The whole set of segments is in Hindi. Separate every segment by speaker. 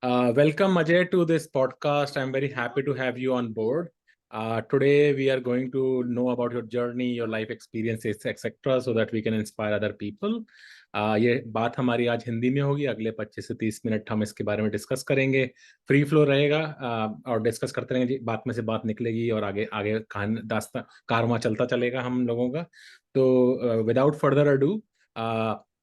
Speaker 1: Welcome, Ajay, to this podcast. I'm very happy to have you on board. Today, we are going to know about your journey, your life experiences, etc., so that we can inspire other people. ये बात हमारी आज हिंदी में होगी। अगले 25 से 30 मिनट हम इसके बारे में डिस्कस करेंगे। फ्री फ्लो रहेगा और डिस्कस करते रहेंगे। बात में से बात निकलेगी और आगे आगे कहानी दास्ता कारवां चलता चलेगा हम लोगों का। तो without further ado,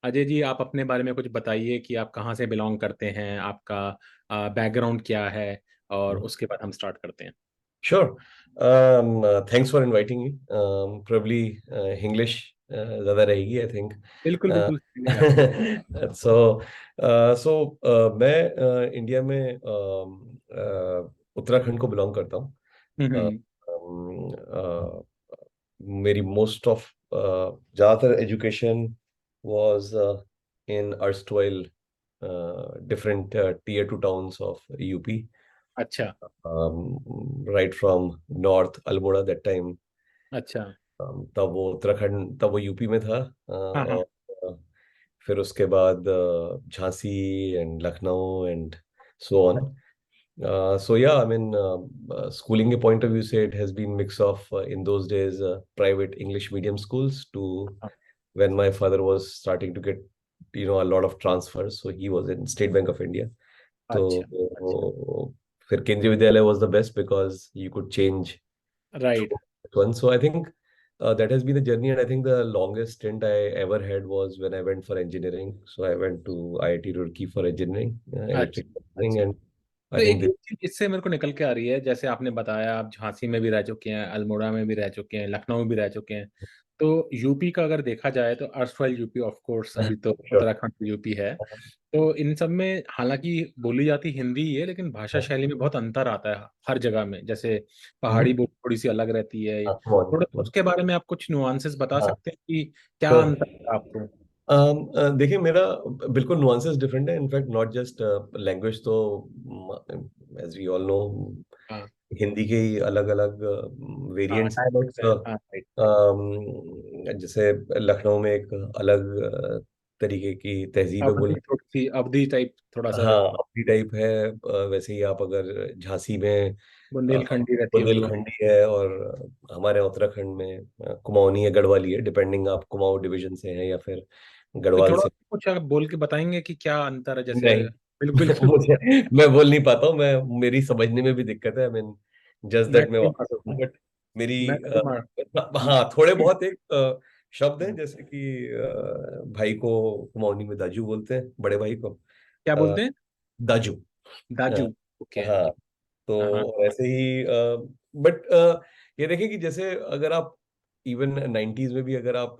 Speaker 1: Ajay ji, आप अपने बारे में कुछ बताइए कि आप कहाँ से बिलोंग करते हैं, आपका बैकग्राउंड क्या है, और उसके बाद हम स्टार्ट करते हैं।
Speaker 2: Sure. Thanks for inviting me. Probably English ज़्यादा रहेगी, I think.
Speaker 1: बिल्कुल
Speaker 2: Uh,
Speaker 1: बिल्कुल चलेगा।
Speaker 2: so, मैं इंडिया में उत्तराखंड को बिलोंग करता हूँ. Uh,
Speaker 1: हम्म।
Speaker 2: मेरी मोस्ट ऑफ ज़्यादातर education was in erstwhile different tier 2 towns of UP.
Speaker 1: अच्छा
Speaker 2: Right from North Almora that time.
Speaker 1: अच्छा।
Speaker 2: तब वो उत्तराखंड, तब वो यूपी में था.
Speaker 1: हाँ हाँ।
Speaker 2: और फिर उसके बाद Jhansi and Lucknow and so on. So yeah, I mean, schooling के point of view से it has been mix of in those days private English medium schools to
Speaker 1: हाँ,
Speaker 2: when my father was starting to get a lot of transfers, so he was in State Bank of India.
Speaker 1: अच्छा अच्छा।
Speaker 2: तो फिर केंद्रीय विद्यालय was the best because you could change
Speaker 1: right.
Speaker 2: through one. So I think that has been the journey, and I think the longest stint I ever had was when I went for engineering. So I went to IIT Roorkee for engineering,
Speaker 1: अच्छा
Speaker 2: electrical engineering,
Speaker 1: अच्छा।
Speaker 2: and
Speaker 1: तो
Speaker 2: I
Speaker 1: एक
Speaker 2: think this.
Speaker 1: एक चीज इससे मेरे को निकल के आ रही है, जैसे आपने बताया आप झांसी में भी रह चुके हैं, अल्मोड़ा में भी रह चुके हैं, लखनऊ में भी रह चुके हैं। तो यूपी का अगर देखा जाए तो अर्स्टवाइल यूपी, ऑफ कोर्स अभी तो
Speaker 2: Sure.
Speaker 1: उत्तराखंड यूपी है। तो इन सब में हालांकि बोली जाती हिंदी ही है, लेकिन भाषा शैली में बहुत अंतर आता है हर जगह में। जैसे पहाड़ी
Speaker 2: Mhm.
Speaker 1: बोली थोड़ी सी अलग रहती है।
Speaker 2: हाँ, come on,
Speaker 1: थोड़ा
Speaker 2: come on.
Speaker 1: उसके बारे में आप कुछ नुआंसेस बता
Speaker 2: हाँ,
Speaker 1: सकते हैं कि क्या
Speaker 2: sure.
Speaker 1: अंतर है आपको।
Speaker 2: देखिए, मेरा बिल्कुल नुआंसेस डिफरेंट है. इनफैक्ट नॉट जस्ट लैंग्वेज, तो एज वी ऑल नो
Speaker 1: हाँ
Speaker 2: हिंदी के ही अलग अलग
Speaker 1: हाँ,
Speaker 2: वेरिएंट्स.
Speaker 1: डायलेक्ट्स है, हाँ राइट।
Speaker 2: जैसे लखनऊ में एक अलग तरीके की तहजीब है
Speaker 1: अवधी
Speaker 2: बोलने.
Speaker 1: थोड़ी सी, अवधी टाइप थोड़ा सा
Speaker 2: हाँ, अपनी टाइप है. वैसे ही आप अगर झांसी में
Speaker 1: बुंदेलखंडी रहती है बिल्कुल।
Speaker 2: बुंदेलखंडी है, और हमारे उत्तराखंड में कुमाऊनी है, गढ़वाली है, डिपेंडिंग आप कुमाऊं डिवीजन से हैं या फिर
Speaker 1: तो
Speaker 2: गढ़वाल
Speaker 1: थोड़ा
Speaker 2: से.
Speaker 1: कुछ आप बोल के बताएंगे कि क्या अंतर है, जैसे
Speaker 2: नहीं.
Speaker 1: बिल्कुल बिल्कुल।
Speaker 2: मुझे, मैं बोल नहीं पाता हूँ. मेरी समझने में भी दिक्कत है. आई मीन, जस्ट
Speaker 1: मैं
Speaker 2: दैट मैं
Speaker 1: नहीं
Speaker 2: वहां
Speaker 1: मार
Speaker 2: से हूँ,
Speaker 1: सकता,
Speaker 2: बट मेरी
Speaker 1: मैं नहीं मार।
Speaker 2: हाँ, थोड़े बहुत एक शब्द हैं, जैसे कि भाई को कुमाऊनी में दाजू बोलते हैं, बड़े भाई को
Speaker 1: क्या
Speaker 2: अ,
Speaker 1: बोलते हैं?
Speaker 2: दाजू.
Speaker 1: दाजू। ओके।
Speaker 2: हाँ.
Speaker 1: हाँ हाँ।
Speaker 2: तो ऐसे ही, बट ये देखिए कि जैसे अगर आप इवन 90s में भी अगर आप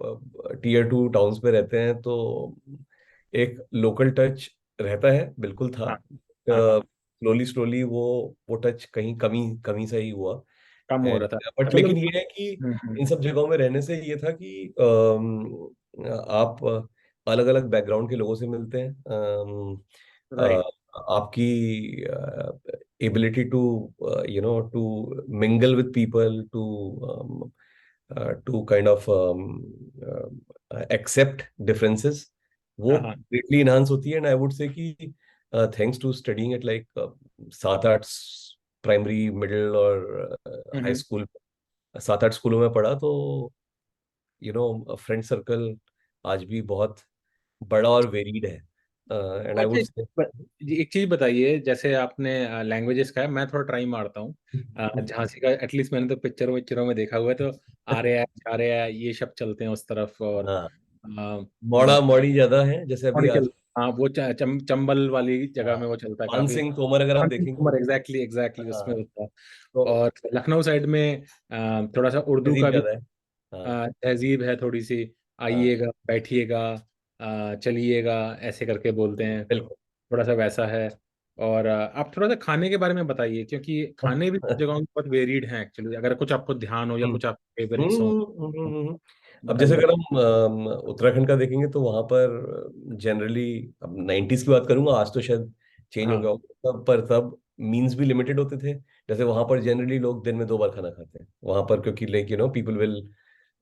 Speaker 2: टीयर 2 टाउन्स पे रहते हैं, तो एक लोकल टच रहता है, बिल्कुल था.
Speaker 1: हाँ हाँ हाँ।
Speaker 2: स्लोली स्लोली वो टच कहीं कमी कमी सा ही हुआ.
Speaker 1: कम हो
Speaker 2: एंड
Speaker 1: रहा था।
Speaker 2: बट
Speaker 1: चलो।
Speaker 2: लेकिन ये है कि इन सब जगहों में रहने से ये था कि आप अलग अलग बैकग्राउंड के लोगों से मिलते हैं.
Speaker 1: राइट।
Speaker 2: आपकी ability to to mingle with people, to kind of accept differences, वो
Speaker 1: हाँ हाँ।
Speaker 2: ग्रेटली इनहांस होती है. एंड आई वुड से कि thanks to studying at like 7-8 primary, middle और हाई
Speaker 1: हम्म।
Speaker 2: स्कूल, 7-8 स्कूलों में पढ़ा, तो फ्रेंड सर्कल आज भी बहुत बड़ा और वेरीड है. एंड आई
Speaker 1: अच्छा,
Speaker 2: वुड से.
Speaker 1: जी, एक चीज बताइए, जैसे आपने लैंग्वेजेस का है, मैं थोड़ा ट्राई मारता हूँ। झांसी का एटलीस्ट मैंने तो पिक्चरों विक्चरों में देखा हुआ है। तो आ रहे हैं, जा रहे हैं, ये शब्द चलते हैं उस तरफ। और
Speaker 2: हाँ,
Speaker 1: आ,
Speaker 2: मौड़ा मौड़ी ज्यादा है, जैसे अभी आज.
Speaker 1: हाँ, वो चंबल वाली जगह
Speaker 2: हाँ,
Speaker 1: में वो चलता है
Speaker 2: मान
Speaker 1: काफी।
Speaker 2: सिंह तोमर अगर आप देखेंगे.
Speaker 1: उमर, एग्जैक्टली एग्जैक्टली उसमें
Speaker 2: हाँ,
Speaker 1: होता है।
Speaker 2: तो
Speaker 1: और लखनऊ साइड में थोड़ा सा उर्दू
Speaker 2: तहजीब
Speaker 1: का भी
Speaker 2: ज्यादा है. हाँ,
Speaker 1: तहजीब है थोड़ी सी।
Speaker 2: हाँ,
Speaker 1: आइएगा, बैठिएगा, चलिएगा, ऐसे करके बोलते हैं।
Speaker 2: बिल्कुल.
Speaker 1: थोड़ा सा वैसा है। और आप थोड़ा सा खाने के बारे में बताइए, क्योंकि खाने भी सब जगहों में बहुत वेरिड हैं एक्चुअली। अगर कुछ आपको ध्यान हो या
Speaker 2: हम्म,
Speaker 1: कुछ आप फेवरेट्स हो
Speaker 2: हम्म,
Speaker 1: तो
Speaker 2: अब जैसे
Speaker 1: बताइए।
Speaker 2: अगर हम उत्तराखंड का देखेंगे, तो वहां पर जनरली, अब 90s की बात करूंगा, आज तो शायद चेंज हो
Speaker 1: हाँ
Speaker 2: गया होगा, तब पर तब मीन्स भी लिमिटेड होते थे. जैसे वहां पर जनरली लोग दिन में 2 बार खाना खाते हैं वहां पर, क्योंकि like people will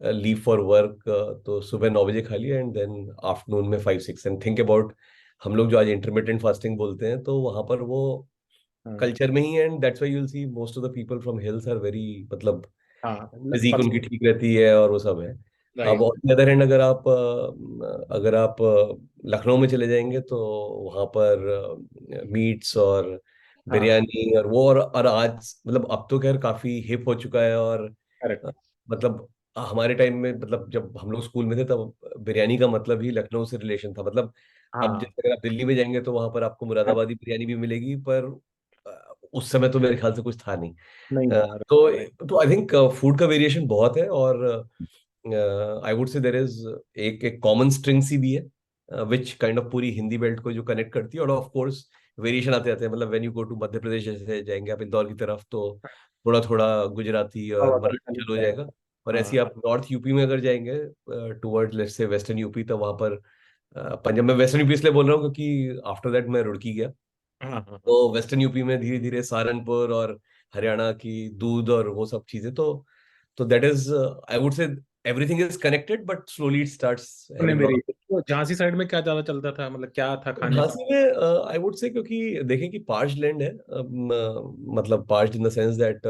Speaker 2: leave for work. तो सुबह 9 बजे खा लिया, एंड देन आफ्टरनून में 5-6. एंड थिंक अबाउट हम लोग जो आज इंटरमिटेंट फास्टिंग बोलते हैं, तो वहां पर वो
Speaker 1: हाँ
Speaker 2: कल्चर में ही है। And that's why you will see most of the people from hills are very, मतलब
Speaker 1: हाँ
Speaker 2: फिजिक उनकी ठीक रहती है और वो सब है। अब
Speaker 1: right.
Speaker 2: On the other hand, अगर आप लखनऊ में चले जाएंगे तो वहाँ पर मीट्स और
Speaker 1: हाँ
Speaker 2: बिरयानी और वो, और आज मतलब अब तो खैर काफी हिप हो चुका है। और
Speaker 1: करेक्ट।
Speaker 2: मतलब हमारे टाइम में, मतलब जब हम लोग स्कूल में थे, तब बिरयानी का मतलब ही लखनऊ से रिलेशन था। मतलब अब
Speaker 1: हाँ
Speaker 2: जैसे अगर आप दिल्ली में जाएंगे तो वहां पर आपको मुरादाबादी बिरयानी भी मिलेगी, पर उस समय तो मेरे ख्याल से कुछ था नहीं।
Speaker 1: नहीं
Speaker 2: अ,
Speaker 1: था।
Speaker 2: तो आई थिंक फूड का वेरिएशन बहुत है। और I would say there is एक एक कॉमन स्ट्रिंग सी भी है, विच काइंड ऑफ पूरी हिंदी बेल्ट को जो कनेक्ट करती है। और ऑफ कोर्स वेरिएशन आते जाते हैं। मतलब when you go to Madhya Pradesh, जैसे जाएंगे आप इंदौर की तरफ, तो थोड़ा थोड़ा गुजराती और
Speaker 1: हवा का भी
Speaker 2: मराठी
Speaker 1: चलता
Speaker 2: चालू हो
Speaker 1: है।
Speaker 2: जाएगा। और ऐसे
Speaker 1: हाँ
Speaker 2: ही आप नॉर्थ यूपी में अगर जाएंगे toward let's say western UP, तो वहां पर पंजाब में, वेस्टर्न यूपी इसलिए बोल रहा हूँ क्योंकि आफ्टर दैट मैं रुड़की गया।
Speaker 1: हाँ हाँ हाँ।
Speaker 2: तो वेस्टर्न यूपी में धीरे धीरे सहारनपुर और हरियाणा की दूध और वो सब चीजें, तो दैट इज, आई वुड से everything is connected, but slowly it starts
Speaker 1: अपने
Speaker 2: हैविंग
Speaker 1: मेरी
Speaker 2: लॉट।
Speaker 1: तो झांसी साइड में क्या ज्यादा चलता था, मतलब क्या था खाने का?
Speaker 2: झांसी में आई वुड से, क्योंकि देखें कि पार्च लैंड है, मतलब parch in the sense that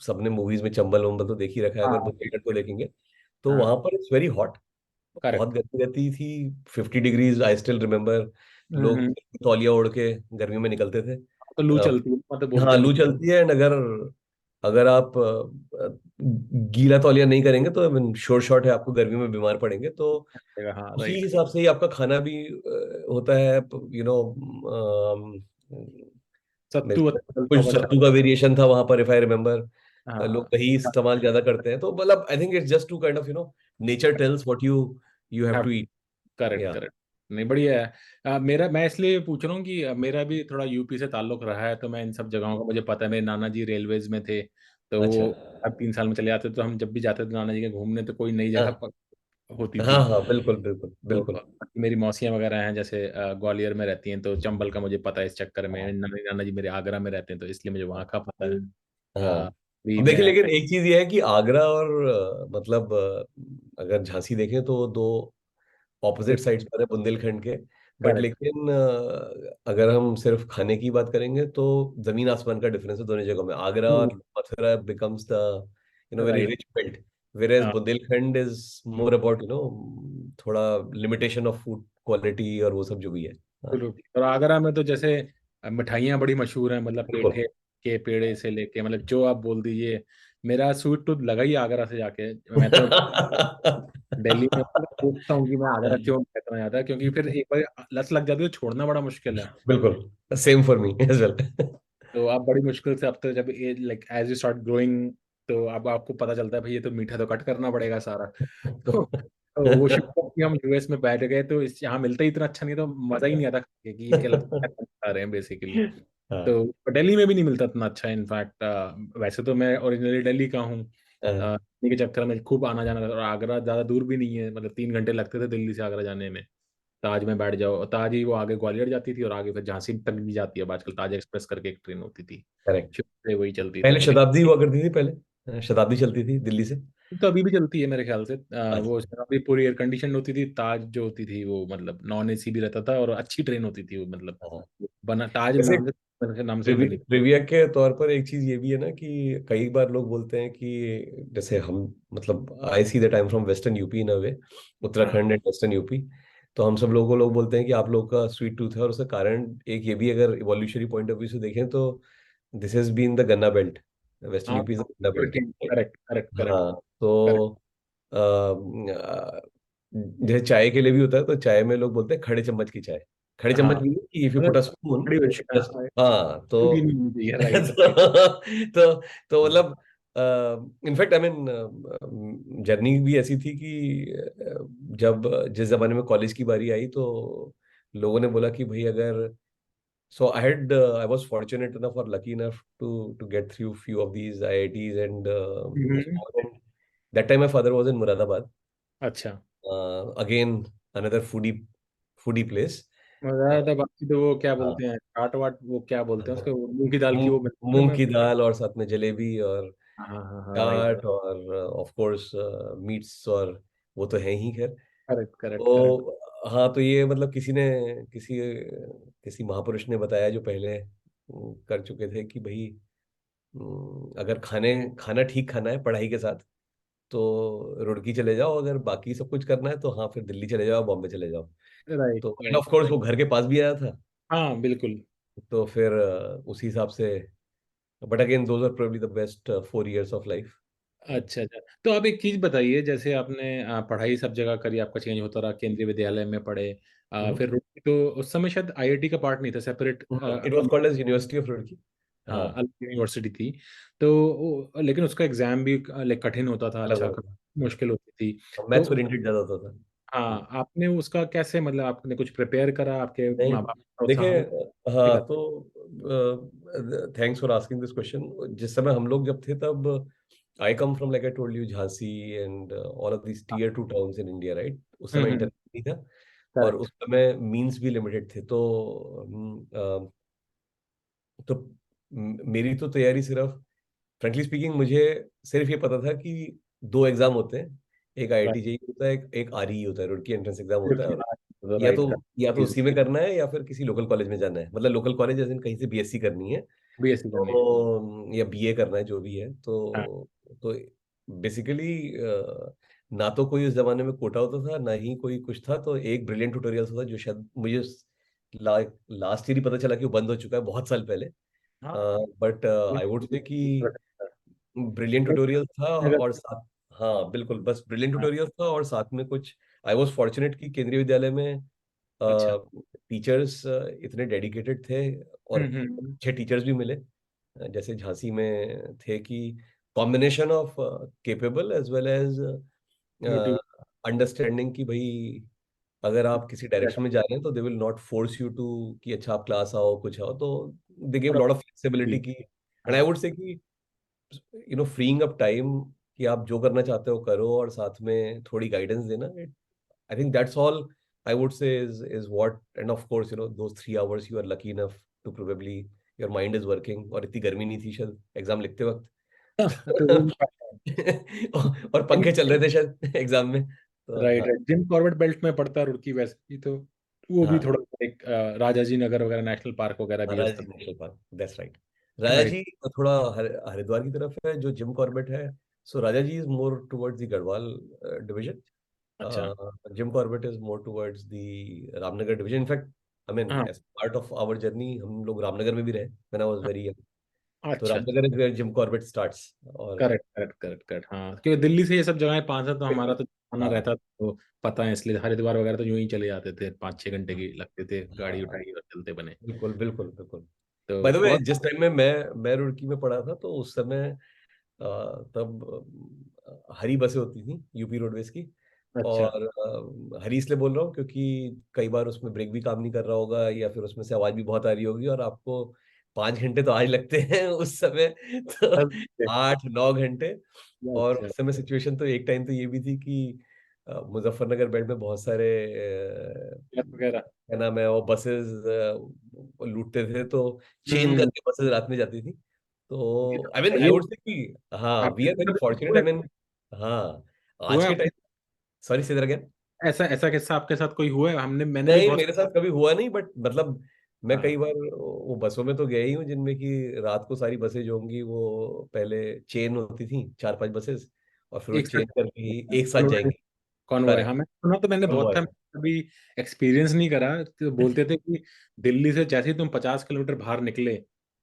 Speaker 2: सबने मूवीज में चंबल वंबल तो देख ही रखा है, अगर
Speaker 1: हाँ
Speaker 2: बुंदेलखंड को देखेंगे तो
Speaker 1: हाँ
Speaker 2: वहां पर इट्स वेरी हॉट। बहुत
Speaker 1: करेक्ट।
Speaker 2: गर्मी रहती थी, 50 डिग्रीज, आई स्टिल रिमेम्बर। लोग
Speaker 1: हम्म।
Speaker 2: तौलिया ओढ़ के गर्मी में निकलते थे।
Speaker 1: तो लू
Speaker 2: अ,
Speaker 1: चलती है मतलब
Speaker 2: हाँ,
Speaker 1: बोलते हैं
Speaker 2: लू
Speaker 1: कि
Speaker 2: चलती है। एंड अगर अगर आप गीला तौलिया नहीं करेंगे तो श्योर शॉट है आपको गर्मी में बीमार पड़ेंगे। तो
Speaker 1: हाँ
Speaker 2: उसी
Speaker 1: राइट।
Speaker 2: हिसाब से ही आपका खाना भी होता है, यू नो।
Speaker 1: सत्तू वत्तू चलता
Speaker 2: कुछ
Speaker 1: होगा
Speaker 2: सत्तू का वेरिएशन था वहां पर, इफ आई रिमेम्बर। लोग
Speaker 1: हाँ
Speaker 2: दही इस्तेमाल ज्यादा करते हैं, तो मतलब I think it's just to kind of, nature tells what you you have to eat.
Speaker 1: Correct
Speaker 2: या
Speaker 1: करेक्ट। नहीं बढ़िया है। मेरा मैं इसलिए पूछ रहा हूँ कि मेरा भी थोड़ा यूपी से ताल्लुक रहा है, तो मैं इन सब जगहों का मुझे पता है। मेरे नाना जी रेलवेज में थे, तो
Speaker 2: अच्छा।
Speaker 1: वो अब 3 साल में चले जाते, तो हम जब भी जाते थे नाना जी के घूमने, तो कोई नई जगह
Speaker 2: हाँ
Speaker 1: होती
Speaker 2: हाँ
Speaker 1: थी।
Speaker 2: हाँ, बिल्कुल बिल्कुल
Speaker 1: तो
Speaker 2: बिल्कुल।
Speaker 1: मेरी मौसियाँ वगैरह हैं, जैसे ग्वालियर में रहती हैं, तो चंबल का मुझे पता है। इस चक्कर में नाना नाना जी मेरे आगरा में रहते हैं, तो इसलिए मुझे वहाँ का पता है।
Speaker 2: हाँ,
Speaker 1: भी
Speaker 2: अब देखिए,
Speaker 1: मैं
Speaker 2: लेकिन एक चीज ये है कि आगरा और मतलब अगर झांसी देखें तो दो ऑपोजिट साइड्स पर है बुंदेलखंड के। But
Speaker 1: correct.
Speaker 2: लेकिन अगर हम सिर्फ खाने की बात करेंगे तो जमीन आसमान का डिफरेंस है दोनों जगहों में। आगरा और Mathura becomes the very
Speaker 1: right.
Speaker 2: Rich belt, whereas Bundelkhand is more about थोड़ा लिमिटेशन ऑफ फूड क्वालिटी और वो सब जो भी है। हाँ,
Speaker 1: रोटी और आगरा में तो जैसे मिठाइयाँ बड़ी मशहूर हैं, मतलब
Speaker 2: बिल्कुल।
Speaker 1: पेठे के पेड़े से लेके, मतलब जो आप बोल दीजिए। मेरा स्वीट टूथ लगा ही आगरा से जाके। मैं तो दिल्ली में पूछता हूँ कि मैं आगरा क्यों इतना ज्यादा, क्योंकि फिर एक बार लत लग जाती है तो छोड़ना बड़ा मुश्किल है।
Speaker 2: बिल्कुल, same for me as well.
Speaker 1: तो आप बड़ी मुश्किल से, अब तो जब like as you start growing, तो अब आपको पता चलता है भाई ये तो मीठा तो कट करना पड़ेगा सारा। तो वो शिफ्ट कि हम यूएस में बैठ गए, तो इस यहाँ मिलता ही इतना अच्छा नहीं, तो मजा ही नहीं आता खा के कि ये क्या लगता है खा रहे हैं बेसिकली।
Speaker 2: हाँ
Speaker 1: तो दिल्ली में भी नहीं मिलता इतना अच्छा इनफैक्ट। वैसे तो मैं ओरिजिनली दिल्ली का हूँ।
Speaker 2: हाँ,
Speaker 1: इन्हीं के चक्कर में खूब आना जाना था, और आगरा ज़्यादा दूर भी नहीं है, मतलब 3 घंटे लगते थे दिल्ली से आगरा जाने में। ताज में बैठ जाओ, और ताज ही वो आगे ग्वालियर जाती थी, और आगे फिर झांसी तक भी जाती है अब आजकल। ताज एक्सप्रेस करके एक ट्रेन होती थी,
Speaker 2: करेक्ट।
Speaker 1: शुरू से वही चलती
Speaker 2: पहले
Speaker 1: थी, लेकिन
Speaker 2: शताब्दी हुआ करती थी, पहले शताब्दी चलती थी दिल्ली से।
Speaker 1: तो अभी भी चलती है मेरे ख्याल से। वो
Speaker 2: अच्छा।
Speaker 1: अभी पूरी एयर कंडीशन होती थी। ताज जो होती थी वो मतलब नॉन एसी भी रहता था, और अच्छी ट्रेन होती थी वो, मतलब
Speaker 2: हाँ,
Speaker 1: बना ताज
Speaker 2: वैसे
Speaker 1: नाम से भी बनी।
Speaker 2: ट्रिविया के तौर पर एक चीज ये भी है ना कि कई बार लोग बोलते हैं कि जैसे हम, मतलब I see the time from western UP in a way,
Speaker 1: हाँ
Speaker 2: उत्तराखंड एंड वेस्टर्न यूपी। तो हम सब लोगों को लोग बोलते हैं कि आप लोग का स्वीट टूथ है, और उसका कारण एक ये भी, अगर इवोल्यूशनरी पॉइंट ऑफ व्यू से देखें तो दिस हैज बीन द गन्ना बेल्ट। वेस्टर्न
Speaker 1: हाँ
Speaker 2: यूपी इज द गन्ना बेल्ट।
Speaker 1: करेक्ट करेक्ट करेक्ट
Speaker 2: हाँ,
Speaker 1: करेक्ट।
Speaker 2: तो जैसे चाय के लिए भी होता है, तो चाय में लोग बोलते हैं खड़े चम्मच की चाय। खड़े चम्मच
Speaker 1: हाँ
Speaker 2: भी नहीं, इफ यू
Speaker 1: मतलब
Speaker 2: पुट अ स्पून
Speaker 1: बड़ी मुश्किल
Speaker 2: जस्ट। हाँ, तो
Speaker 1: भी नहीं होनी चाहिए, राइट राइट।
Speaker 2: तो मतलब इनफैक्ट आई मीन जर्नी भी ऐसी थी कि जब जिस जमाने में कॉलेज की बारी आई, तो लोगों ने बोला कि भाई अगर, so I was fortunate enough or lucky enough to get through few of these IITs and that time my father was in Muradabad.
Speaker 1: अच्छा।
Speaker 2: Again, another foodie place.
Speaker 1: मजा था। बाकी तो वो क्या
Speaker 2: हाँ,
Speaker 1: बोलते हैं, चाट वाट, वो क्या बोलते हैं
Speaker 2: हाँ,
Speaker 1: उसको, मूंग की दाल की वो मिलती है
Speaker 2: मूंग
Speaker 1: मैं।
Speaker 2: की दाल और साथ में जलेबी और
Speaker 1: हाँ हाँ हाँ राइट।
Speaker 2: चाट और ऑफ कोर्स मीट्स, और वो तो है ही खैर।
Speaker 1: करेक्ट करेक्ट
Speaker 2: तो
Speaker 1: करेक्ट।
Speaker 2: हाँ, तो ये मतलब किसी किसी महापुरुष ने बताया जो पहले कर चुके थे कि भाई अगर खाना ठीक खाना है पढ़ाई के साथ, तो रुड़की चले जाओ, अगर बाकी सब कुछ करना है तो हाँ फिर दिल्ली चले जाओ, बॉम्बे चले जाओ।
Speaker 1: राइट
Speaker 2: तो एंड
Speaker 1: राइट।
Speaker 2: ऑफ कोर्स वो घर के पास भी आया था।
Speaker 1: हाँ बिल्कुल।
Speaker 2: तो फिर उसी हिसाब से, but again those are probably the best 4 years of life.
Speaker 1: अच्छा अच्छा। तो आप एक चीज बताइए, जैसे आपने पढ़ाई सब जगह करी, आपका चेंज होता रहा, केंद्रीय विद्यालय में पढ़े, फिर रुड़की, तो उस समय शायद आईआईटी का पार्ट नहीं था, separate
Speaker 2: it was called as university of Roorkee. हाँ,
Speaker 1: हाँ अलग यूनिवर्सिटी थी। तो लेकिन उसका एग्जाम भी लाइक कठिन होता था,
Speaker 2: अलग
Speaker 1: अच्छा
Speaker 2: होता
Speaker 1: मुश्किल होती थी।
Speaker 2: था,
Speaker 1: तो
Speaker 2: मैथ्स ओरिएंटेड ज्यादा होता था।
Speaker 1: हाँ, आपने उसका कैसे, मतलब आपने कुछ प्रिपेयर करा, आपके
Speaker 2: नहीं,
Speaker 1: माँ बाप
Speaker 2: देखिए,
Speaker 1: प्रोत्साहन की
Speaker 2: हाँ,
Speaker 1: बात?
Speaker 2: तो thanks for asking this question. जिस समय हम लोग जब थे तब, I come from, like I told you, Jhansi and all of this Tier 2 towns in India, right? उस समय
Speaker 1: हम्म।
Speaker 2: इंटरनेट नहीं था, और
Speaker 1: करेक्ट।
Speaker 2: उस समय मीन्स भी लिमिटेड थे। तो मेरी तो तैयारी सिर्फ, फ्रेंकली स्पीकिंग, मुझे सिर्फ ये पता था कि दो एग्जाम होते हैं, एक IIT जेईई होता है, एक RE होता है, रुड़की एंट्रेंस एग्जाम होता है। और या
Speaker 1: राइट।
Speaker 2: तो या तो उसी में करना है, या फिर किसी लोकल कॉलेज में जाना है, मतलब लोकल कॉलेज जैसे कहीं से BSc करनी है,
Speaker 1: बीएससी करनी है।
Speaker 2: तो या BA करना है, जो भी है।
Speaker 1: हाँ।
Speaker 2: तो बेसिकली ना तो कोई उस जमाने में कोटा होता था, ना ही कोई कुछ था। तो एक ब्रिलियंट ट्यूटोरियल्स होता जो शायद मुझे लास्ट ईयर ही पता चला कि वो बंद हो चुका है बहुत साल पहले।
Speaker 1: हाँ।
Speaker 2: बट आई वुड से कि ब्रिलियंट ट्यूटोरियल था, और साथ, हाँ बिल्कुल, बस ब्रिलियंट
Speaker 1: हाँ,
Speaker 2: ट्यूटोरियल था, और साथ में कुछ, आई वॉज फॉर्चुनेट कि केंद्रीय विद्यालय में
Speaker 1: अच्छा।
Speaker 2: टीचर्स इतने डेडिकेटेड थे, और
Speaker 1: हम्म।
Speaker 2: अच्छे टीचर्स भी मिले। जैसे झांसी में थे कि combination of capable as well as
Speaker 1: motive.
Speaker 2: Understanding, कि भाई अगर आप किसी डायरेक्शन में जा रहे हैं तो they will not force you to कि अच्छा आप क्लास आओ, कुछ आओ। तो they give lot of flexibility की, एंड आई
Speaker 1: हाँ।
Speaker 2: वुड से कि फ्रीइंग अप टाइम, कि आप जो करना चाहते हो करो, और साथ में थोड़ी गाइडेंस देना। I think that's all I would say is what. And of course those 3 hours you are lucky enough to probably your mind is working, और इतनी गर्मी नहीं थी शायद एग्जाम लिखते वक्त।
Speaker 1: तो वो
Speaker 2: और पंखे चल रहे थे शायद एग्जाम में, तो
Speaker 1: राइट
Speaker 2: हाँ।
Speaker 1: राइट, जिम कॉर्बेट बेल्ट में पड़ता है रुड़की वैसे भी, तो वो भी
Speaker 2: हाँ,
Speaker 1: थोड़ा एक राजाजी नगर वगैरह नेशनल पार्क वगैरह भी है
Speaker 2: राजा
Speaker 1: उस
Speaker 2: जी
Speaker 1: तरफ।
Speaker 2: National park, that's right. Raja
Speaker 1: right.
Speaker 2: जी थोड़ा हरिद्वार की तरफ है, जो जिम कॉर्बेट है। So Raja ji is more towards the Garhwal division,
Speaker 1: अच्छा।
Speaker 2: Jim Corbett is more towards the Ramnagar division. In fact, I mean,
Speaker 1: हाँ
Speaker 2: as part of our journey, हम लोग रामनगर में भी रहे when I was
Speaker 1: हाँ,
Speaker 2: very young. तो
Speaker 1: अच्छा।
Speaker 2: Ramnagar is where Jim Corbett starts. और
Speaker 1: करेक्ट करेक्ट करेक्ट करेक्ट, हाँ क्योंकि दिल्ली से ये सब जगहें पास है, तो हमारा
Speaker 2: बिल्कुल,
Speaker 1: तो आना
Speaker 2: हाँ,
Speaker 1: रहता था, तो पता है, इसलिए हरिद्वार वगैरह तो यूं ही चले जाते थे, 5-6 घंटे की लगते थे, गाड़ी
Speaker 2: हाँ,
Speaker 1: उठाई और चलते बने।
Speaker 2: बिल्कुल बिल्कुल बिल्कुल।
Speaker 1: तो
Speaker 2: बाय द वे,
Speaker 1: और
Speaker 2: जिस टाइम में मैं रुड़की में पढ़ा था, तो उस समय तब हरी बसें होती थी, यूपी रोडवेज की।
Speaker 1: अच्छा।
Speaker 2: और हरी इसलिए बोल रहा हूँ क्योंकि कई बार उसमें ब्रेक भी काम नहीं कर रहा होगा, या फिर उसमें से आवाज भी बहुत आ रही होगी, और आपको 5 घंटे तो आज लगते हैं उस समय, तो 8-9 घंटे। और
Speaker 1: अच्छा।
Speaker 2: उस समय सिचुएशन तो एक टाइम तो ये भी थी कि मुजफ्फरनगर बेल्ट में बहुत सारे
Speaker 1: वगैरह।
Speaker 2: क्या नाम है वो बसेस लूटते थे, तो चेन
Speaker 1: हम्म।
Speaker 2: करके बसेस रात में जाती थी। तो आई मीन, आई
Speaker 1: ये
Speaker 2: वुड से कि हाँ, वी
Speaker 1: आपके
Speaker 2: आर वेरी
Speaker 1: साथ
Speaker 2: फॉर्चुनेट,
Speaker 1: हुआ
Speaker 2: आई
Speaker 1: है?
Speaker 2: मीन। हाँ, आज
Speaker 1: हुआ
Speaker 2: के
Speaker 1: है?
Speaker 2: टाइम, सॉरी से अगेन।
Speaker 1: ऐसा ऐसा किस्सा आपके साथ कोई हुआ है? मैंने भी
Speaker 2: नहीं,
Speaker 1: बहुत।
Speaker 2: मेरे साथ कभी हुआ नहीं, बट मतलब मैं कई
Speaker 1: हाँ,
Speaker 2: बार वो बसों में तो गया ही हूँ, जिनमें कि रात को सारी बसें जो होंगी वो पहले चेन होती थी, 4-5 बसेस, और फिर वो
Speaker 1: एक
Speaker 2: चेन
Speaker 1: साथ
Speaker 2: करके ही एक साथ
Speaker 1: कॉन्वॉय।
Speaker 2: जाएंगी।
Speaker 1: कॉन्वॉय, हाँ
Speaker 2: करेक्ट,
Speaker 1: मैं सुना तो मैंने बहुत
Speaker 2: कॉन्वॉय।
Speaker 1: था, कभी एक्सपीरियंस नहीं करा। तो बोलते थे कि दिल्ली से जैसे ही तुम 50 किलोमीटर बाहर निकले,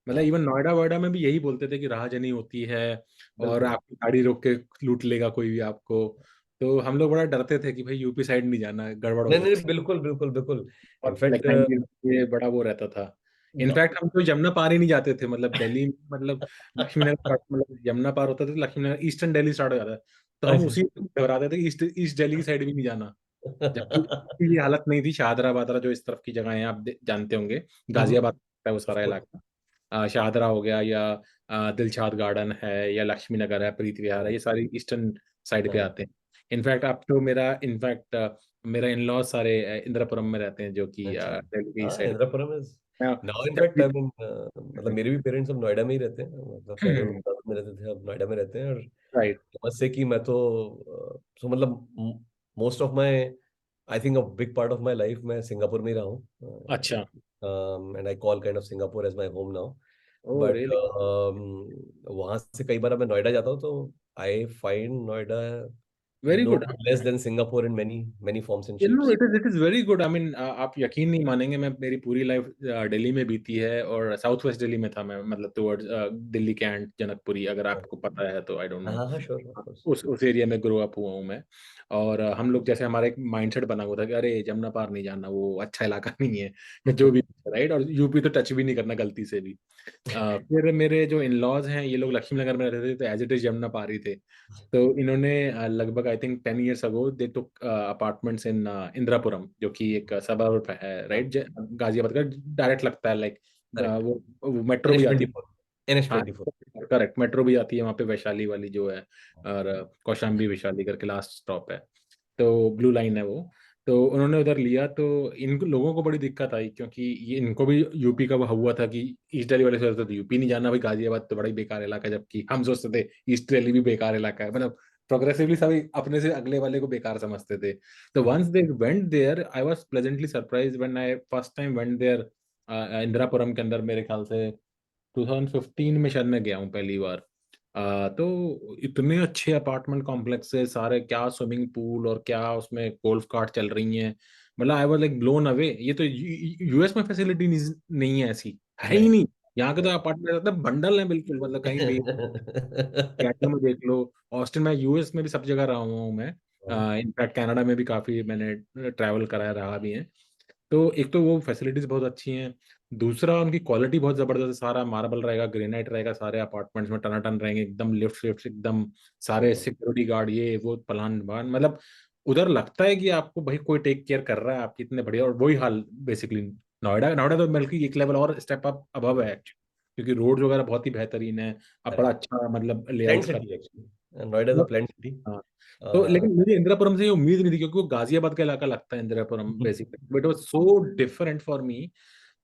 Speaker 1: मतलब
Speaker 2: हाँ,
Speaker 1: इवन नोएडा वोएडा में भी यही बोलते थे कि राहजनी होती है, और
Speaker 2: बिल्कुल।
Speaker 1: आपकी गाड़ी रोक के लूट लेगा कोई भी आपको। तो हम लोग बड़ा डरते थे कि भाई यूपी साइड नहीं जाना, गड़बड़ हो
Speaker 2: नहीं नहीं,
Speaker 1: सकती
Speaker 2: बिल्कुल बिल्कुल बिल्कुल।
Speaker 1: है। लाइक
Speaker 2: इनफैक्ट
Speaker 1: 90 ये बड़ा वो रहता था। इनफैक्ट हम तो यमुना पार ही नहीं जाते थे, मतलब दिल्ली में, मतलब लक्ष्मी नगर मतलब यमुना पार होता था तो लक्ष्मी नगर ईस्टर्न दिल्ली स्टार्ट हो जाता था, तो हम
Speaker 2: अच्छा।
Speaker 1: उसी घबराते थे कि ईस्ट ईस्ट दिल्ली की साइड भी नहीं जाना। जबकि ये हालत नहीं थी, शाहदरा वादरा जो इस तरफ की जगह है, आप जानते होंगे, गाजियाबाद है वो
Speaker 2: ऑफ
Speaker 1: सारा
Speaker 2: कोर्स।
Speaker 1: इलाका। शाहदरा हो गया, या दिलशाद गार्डन है, या लक्ष्मी नगर है, प्रीति विहार है, ये सारी ईस्टर्न साइड पे आते हैं। इनफैक्ट अब तो मेरा इन लॉ सारे इंद्रपुरम में रहते हैं, जो कि
Speaker 2: अच्छा,
Speaker 1: दिल्ली की
Speaker 2: हाँ,
Speaker 1: साइड
Speaker 2: इंद्रपुरम इज
Speaker 1: पे।
Speaker 2: नाउ,
Speaker 1: जब
Speaker 2: इनफैक्ट
Speaker 1: भी
Speaker 2: आई मीन, मतलब मेरे भी पेरेंट्स अब नोएडा में ही रहते हैं, मतलब पहले वो गुड़गांव में रहते थे, अब नोएडा में रहते हैं। और
Speaker 1: राइट।
Speaker 2: समझ से कि मैं तो, सो मतलब most of my I think a big part of my life मैं सिंगापुर में ही रहा हूँ,
Speaker 1: अच्छा।
Speaker 2: And I call kind of Singapore as my home now.
Speaker 1: Oh
Speaker 2: but
Speaker 1: really.
Speaker 2: वहाँ से कई बार मैं नोएडा जाता हूँ, तो I find Noida
Speaker 1: very
Speaker 2: no
Speaker 1: good.
Speaker 2: less than Singapore in many forms and
Speaker 1: You know,
Speaker 2: shapes.
Speaker 1: it is very good. I mean आप यकीन नहीं मानेंगे, मैं मेरी पूरी लाइफ दिल्ली में बीती है, और साउथ वेस्ट दिल्ली में था मैं, मतलब टुवर्ड्स दिल्ली कैंट जनकपुरी, अगर आपको पता है तो, आई डोंट नो।
Speaker 2: हाँ हाँ, श्योर, ऑफ कोर्स.
Speaker 1: उस एरिया में ग्रो अप हुआ हूँ मैं। और हम लोग जैसे, हमारा एक माइंडसेट बना हुआ था कि अरे जमुना पार नहीं जाना, वो अच्छा इलाका नहीं है, कि जो भी, राइट, और यूपी तो टच भी नहीं करना गलती से भी। फिर मेरे जो इन लॉज हैं, ये लोग लक्ष्मी नगर में रहते थे, तो एज इट इज यमुना पार ही थे। तो इन्होंने लगभग I think 10 years ago they took apartments in Indirapuram, जो कि एक सबर्ब है,
Speaker 2: हाँ,
Speaker 1: राइट, गाजियाबाद का डायरेक्ट लगता है, लाइक
Speaker 2: करेक्ट.
Speaker 1: वो मेट्रो भी आती
Speaker 2: NH24,
Speaker 1: है।
Speaker 2: NH24.
Speaker 1: हाँ करेक्ट, मेट्रो भी आती है वहाँ पे, वैशाली वाली जो है, और कौशाम्बी वैशाली करके लास्ट स्टॉप है, तो ब्लू लाइन है वो। तो उन्होंने उधर लिया, तो इन लोगों को बड़ी दिक्कत आई, क्योंकि ये इनको भी यूपी का वो हुआ था कि ईस्ट दिल्ली वाले सोचते थे यूपी नहीं जाना भाई, गाजियाबाद तो बड़ा ही बेकार इलाका है, जबकि हम सोचते थे ईस्ट दिल्ली भी बेकार इलाका है, मतलब प्रोग्रेसिवली सभी अपने से अगले वाले को बेकार समझते थे। तो once they went there, I was pleasantly surprise when I first time went there. Indirapuram के अंदर मेरे ख्याल से 2015 में शायद मैं गया हूँ पहली बार। तो इतने अच्छे अपार्टमेंट कॉम्प्लेक्स है सारे, क्या स्विमिंग पूल और क्या उसमें गोल्फ कार्ट चल रही हैं, मतलब I was like blown away. ये तो यूएस में फैसिलिटी नहीं है ऐसी, है ही
Speaker 2: नहीं.
Speaker 1: नहीं। यहाँ के तो
Speaker 2: नहीं.
Speaker 1: अपार्टमेंट मतलब बंडल है बिल्कुल, मतलब कहीं भी कनाडा में देख लो, ऑस्टिन में, यूएस में भी सब जगह रहा हुआ हूँ मैं। इनफैक्ट कनाडा में भी काफी मैंने ट्रैवल कराया रहा भी है। तो एक तो वो फैसिलिटीज बहुत अच्छी हैं, दूसरा उनकी क्वालिटी बहुत जबरदस्त है, सारा मार्बल रहेगा, ग्रेनाइट रहेगा, सारे अपार्टमेंट्स में टनाटन रहेंगे एकदम, लिफ्ट लिफ्ट एकदम, सारे सिक्योरिटी गार्ड, ये वो पलान बान, मतलब उधर लगता है कि आपको भाई कोई टेक केयर कर रहा है आपकी, इतने बढ़िया। और वही हाल बेसिकली नोएडा, नोएडा तो बल्कि एक लेवल और स्टेप अप अबव है actually, क्योंकि रोड वगैरह बहुत ही बेहतरीन है, अब बड़ा अच्छा मतलब
Speaker 2: प्लेंट
Speaker 1: लेआउट कर।
Speaker 2: City actually, Noida is a plaint city.
Speaker 1: हाँ। तो लेकिन मुझे इंदिरापुरम से ये उम्मीद नहीं थी, क्योंकि वो गाजियाबाद का इलाका लगता है इंदिरापुरम बेसिकली, बट वो सो डिफरेंट फॉर मी।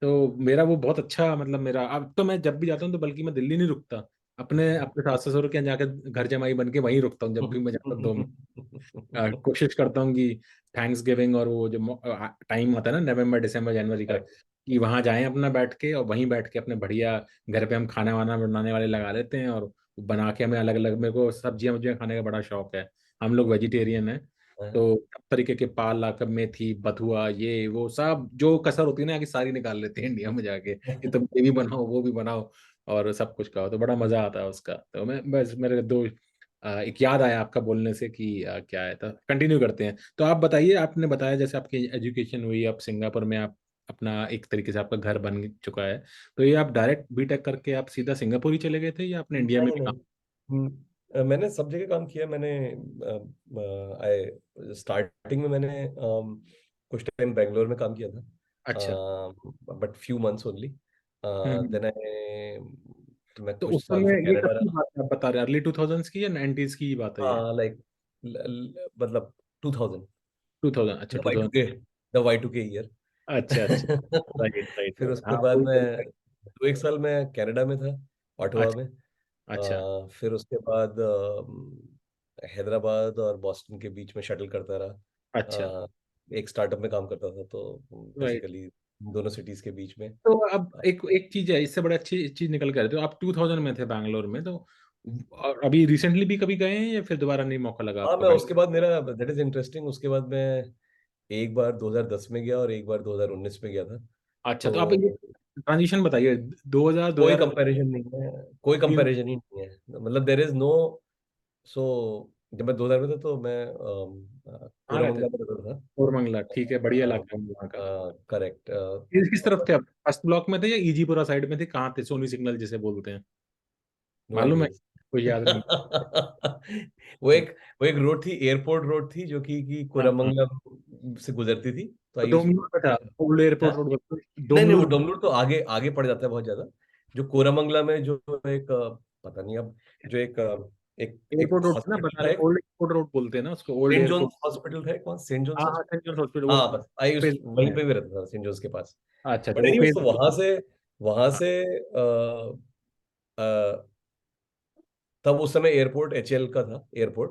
Speaker 1: तो मेरा वो बहुत अच्छा, मतलब मेरा अब तो मैं जब भी जाता हूँ तो बल्कि मैं दिल्ली नहीं रुकता, अपने अपने सास ससुर के यहाँ जाकर घर जमाई बन के वहीं रुकता हूँ, जब भी मैं जाता हूँ 2 महीने। कोशिश करता हूँ कि थैंक्स गिविंग और वो जो टाइम आता है ना, नवंबर दिसंबर जनवरी का,
Speaker 2: करेक्ट.
Speaker 1: कि वहां जाएं अपना बैठ के, और वहीं बैठ के अपने बढ़िया घर पे हम खाना वाना बनाने वाले लगा लेते हैं, और बना के हमें अलग अलग, मेरे को सब्जियां मुझे खाने का बड़ा शौक है, हम लोग वेजिटेरियन हैं। तो सब तरीके के पालक, मेथी, बथुआ, ये वो सब जो कसर होती है ना, कि सारी निकाल लेते हैं इंडिया में जाके, ये तो ये भी बनाओ वो भी बनाओ, और सब कुछ खाओ, तो बड़ा मजा आता है उसका। तो मैं बस, मेरे दो एक याद आया आपका बोलने से कि क्या है, तो कंटिन्यू करते हैं। तो आप बताइए, आपने बताया जैसे आपकी एजुकेशन हुई, आप सिंगापुर में आप अपना एक तरीके से आपका घर बन चुका है, तो ये आप डायरेक्ट बीटेक करके आप सीधा सिंगापुर ही चले गए थे, या आपने इंडिया में
Speaker 2: नहीं
Speaker 1: भी
Speaker 2: नहीं.
Speaker 1: काम?
Speaker 2: मैंने सब जगह काम किया. मैंने आई स्टार्टिंग में मैंने कुछ टाइम बेंगलोर में काम किया था,
Speaker 1: अच्छा।
Speaker 2: But few months only.
Speaker 1: Hmm.
Speaker 2: Then I मैं
Speaker 1: तो
Speaker 2: कुछ
Speaker 1: उस
Speaker 2: साल
Speaker 1: समय
Speaker 2: फिर
Speaker 1: ये
Speaker 2: कनाडा
Speaker 1: कब की
Speaker 2: रहा.
Speaker 1: बात है आप बता रहे हैं, अर्ली 2000s की या 90s की बात है ये?
Speaker 2: हाँ, लाइक मतलब 2000,
Speaker 1: 2000, अच्छा
Speaker 2: the Y two
Speaker 1: 2000।
Speaker 2: K the Y two K year.
Speaker 1: अच्छा अच्छा। राइट राइट
Speaker 2: फिर
Speaker 1: राइट, हाँ
Speaker 2: उसके बाद
Speaker 1: वही
Speaker 2: मैं
Speaker 1: तो।
Speaker 2: 1 साल मैं कनाडा में था, ऑटवा
Speaker 1: अच्छा
Speaker 2: में.
Speaker 1: अच्छा
Speaker 2: फिर उसके बाद हैदराबाद और बॉस्टन के बीच में शटल करता रहा.
Speaker 1: अच्छा।
Speaker 2: एक स्टार्टअप में काम करता था, तो
Speaker 1: राइट।
Speaker 2: बेसिकली दोनों सिटीज के बीच में.
Speaker 1: तो अब एक एक चीज है, इससे बड़ी अच्छी चीज निकल कर, तो आप 2000 में थे बैंगलोर में, तो और अभी रिसेंटली भी कभी गए हैं, या फिर दोबारा नहीं मौका लगा
Speaker 2: हाँ,
Speaker 1: आपको
Speaker 2: मैं उसके
Speaker 1: बैंगलोर?
Speaker 2: बाद मेरा दैट इज इंटरेस्टिंग. उसके बाद मैं एक बार 2010 में गया और एक बार 2019 में गया था.
Speaker 1: अच्छा, तो आप ये
Speaker 2: तो
Speaker 1: ट्रांजिशन बताइए, 2000
Speaker 2: कोई
Speaker 1: 2000
Speaker 2: कंपैरिजन नहीं है, कोई
Speaker 1: तीन।
Speaker 2: कंपैरिजन ही नहीं है, मतलब देयर इज नो. सो जब मैं 2000 में था तो मैं
Speaker 1: कहाँ रहते थे?
Speaker 2: कोरामंगला में रहता
Speaker 1: कोरमंगला, ठीक है, बढ़िया
Speaker 2: था.
Speaker 1: इलाका है वहाँ का।
Speaker 2: करेक्ट.
Speaker 1: किस तरफ थे आप, फर्स्ट ब्लॉक में थे या ईजीपुरा साइड में थे, कहाँ थे, सोनी सिग्नल जिसे बोलते हैं,
Speaker 2: नो
Speaker 1: मालूम है?
Speaker 2: आइडियाज.
Speaker 1: कोई याद नहीं।
Speaker 2: वो एक वो एक रोड थी, एयरपोर्ट रोड थी, जो कि
Speaker 1: हाँ हाँ।
Speaker 2: कोरामंगलम से गुजरती थी. तो
Speaker 1: तो
Speaker 2: आई यूज्ड
Speaker 1: डोमलूर में था, ओल्ड
Speaker 2: हाँ.
Speaker 1: एयरपोर्ट रोड बोलते हैं,
Speaker 2: नहीं नहीं, वो
Speaker 1: डोमलूर।
Speaker 2: डोमलूर तो आगे आगे पड़ जाता है बहुत ज्यादा. जो कोरामंगला में जो एक पता नहीं अब, जो एक
Speaker 1: एयरपोर्ट रोड ना
Speaker 2: हॉस्पिटल
Speaker 1: बता
Speaker 2: था,
Speaker 1: रहे,
Speaker 2: एक
Speaker 1: ओल्ड एयरपोर्ट रोड बोलते हैं ना उसको, old
Speaker 2: saint John's
Speaker 1: airport.
Speaker 2: Hospital था, कौन, सेंट जोन्स
Speaker 1: हाँ हाँ,
Speaker 2: हॉस्पिटल.
Speaker 1: सेंट जॉर्ज हॉस्पिटल वो
Speaker 2: हाँ, बस आई
Speaker 1: फेज
Speaker 2: वहीं
Speaker 1: है।
Speaker 2: पे भी रहता था, सेंट जोन्स के पास.
Speaker 1: अच्छा अच्छा,
Speaker 2: बट
Speaker 1: वो
Speaker 2: एनीवेज,
Speaker 1: फेज।
Speaker 2: तो वहां से अ, तब उस समय एयरपोर्ट HAL का था, एयरपोर्ट.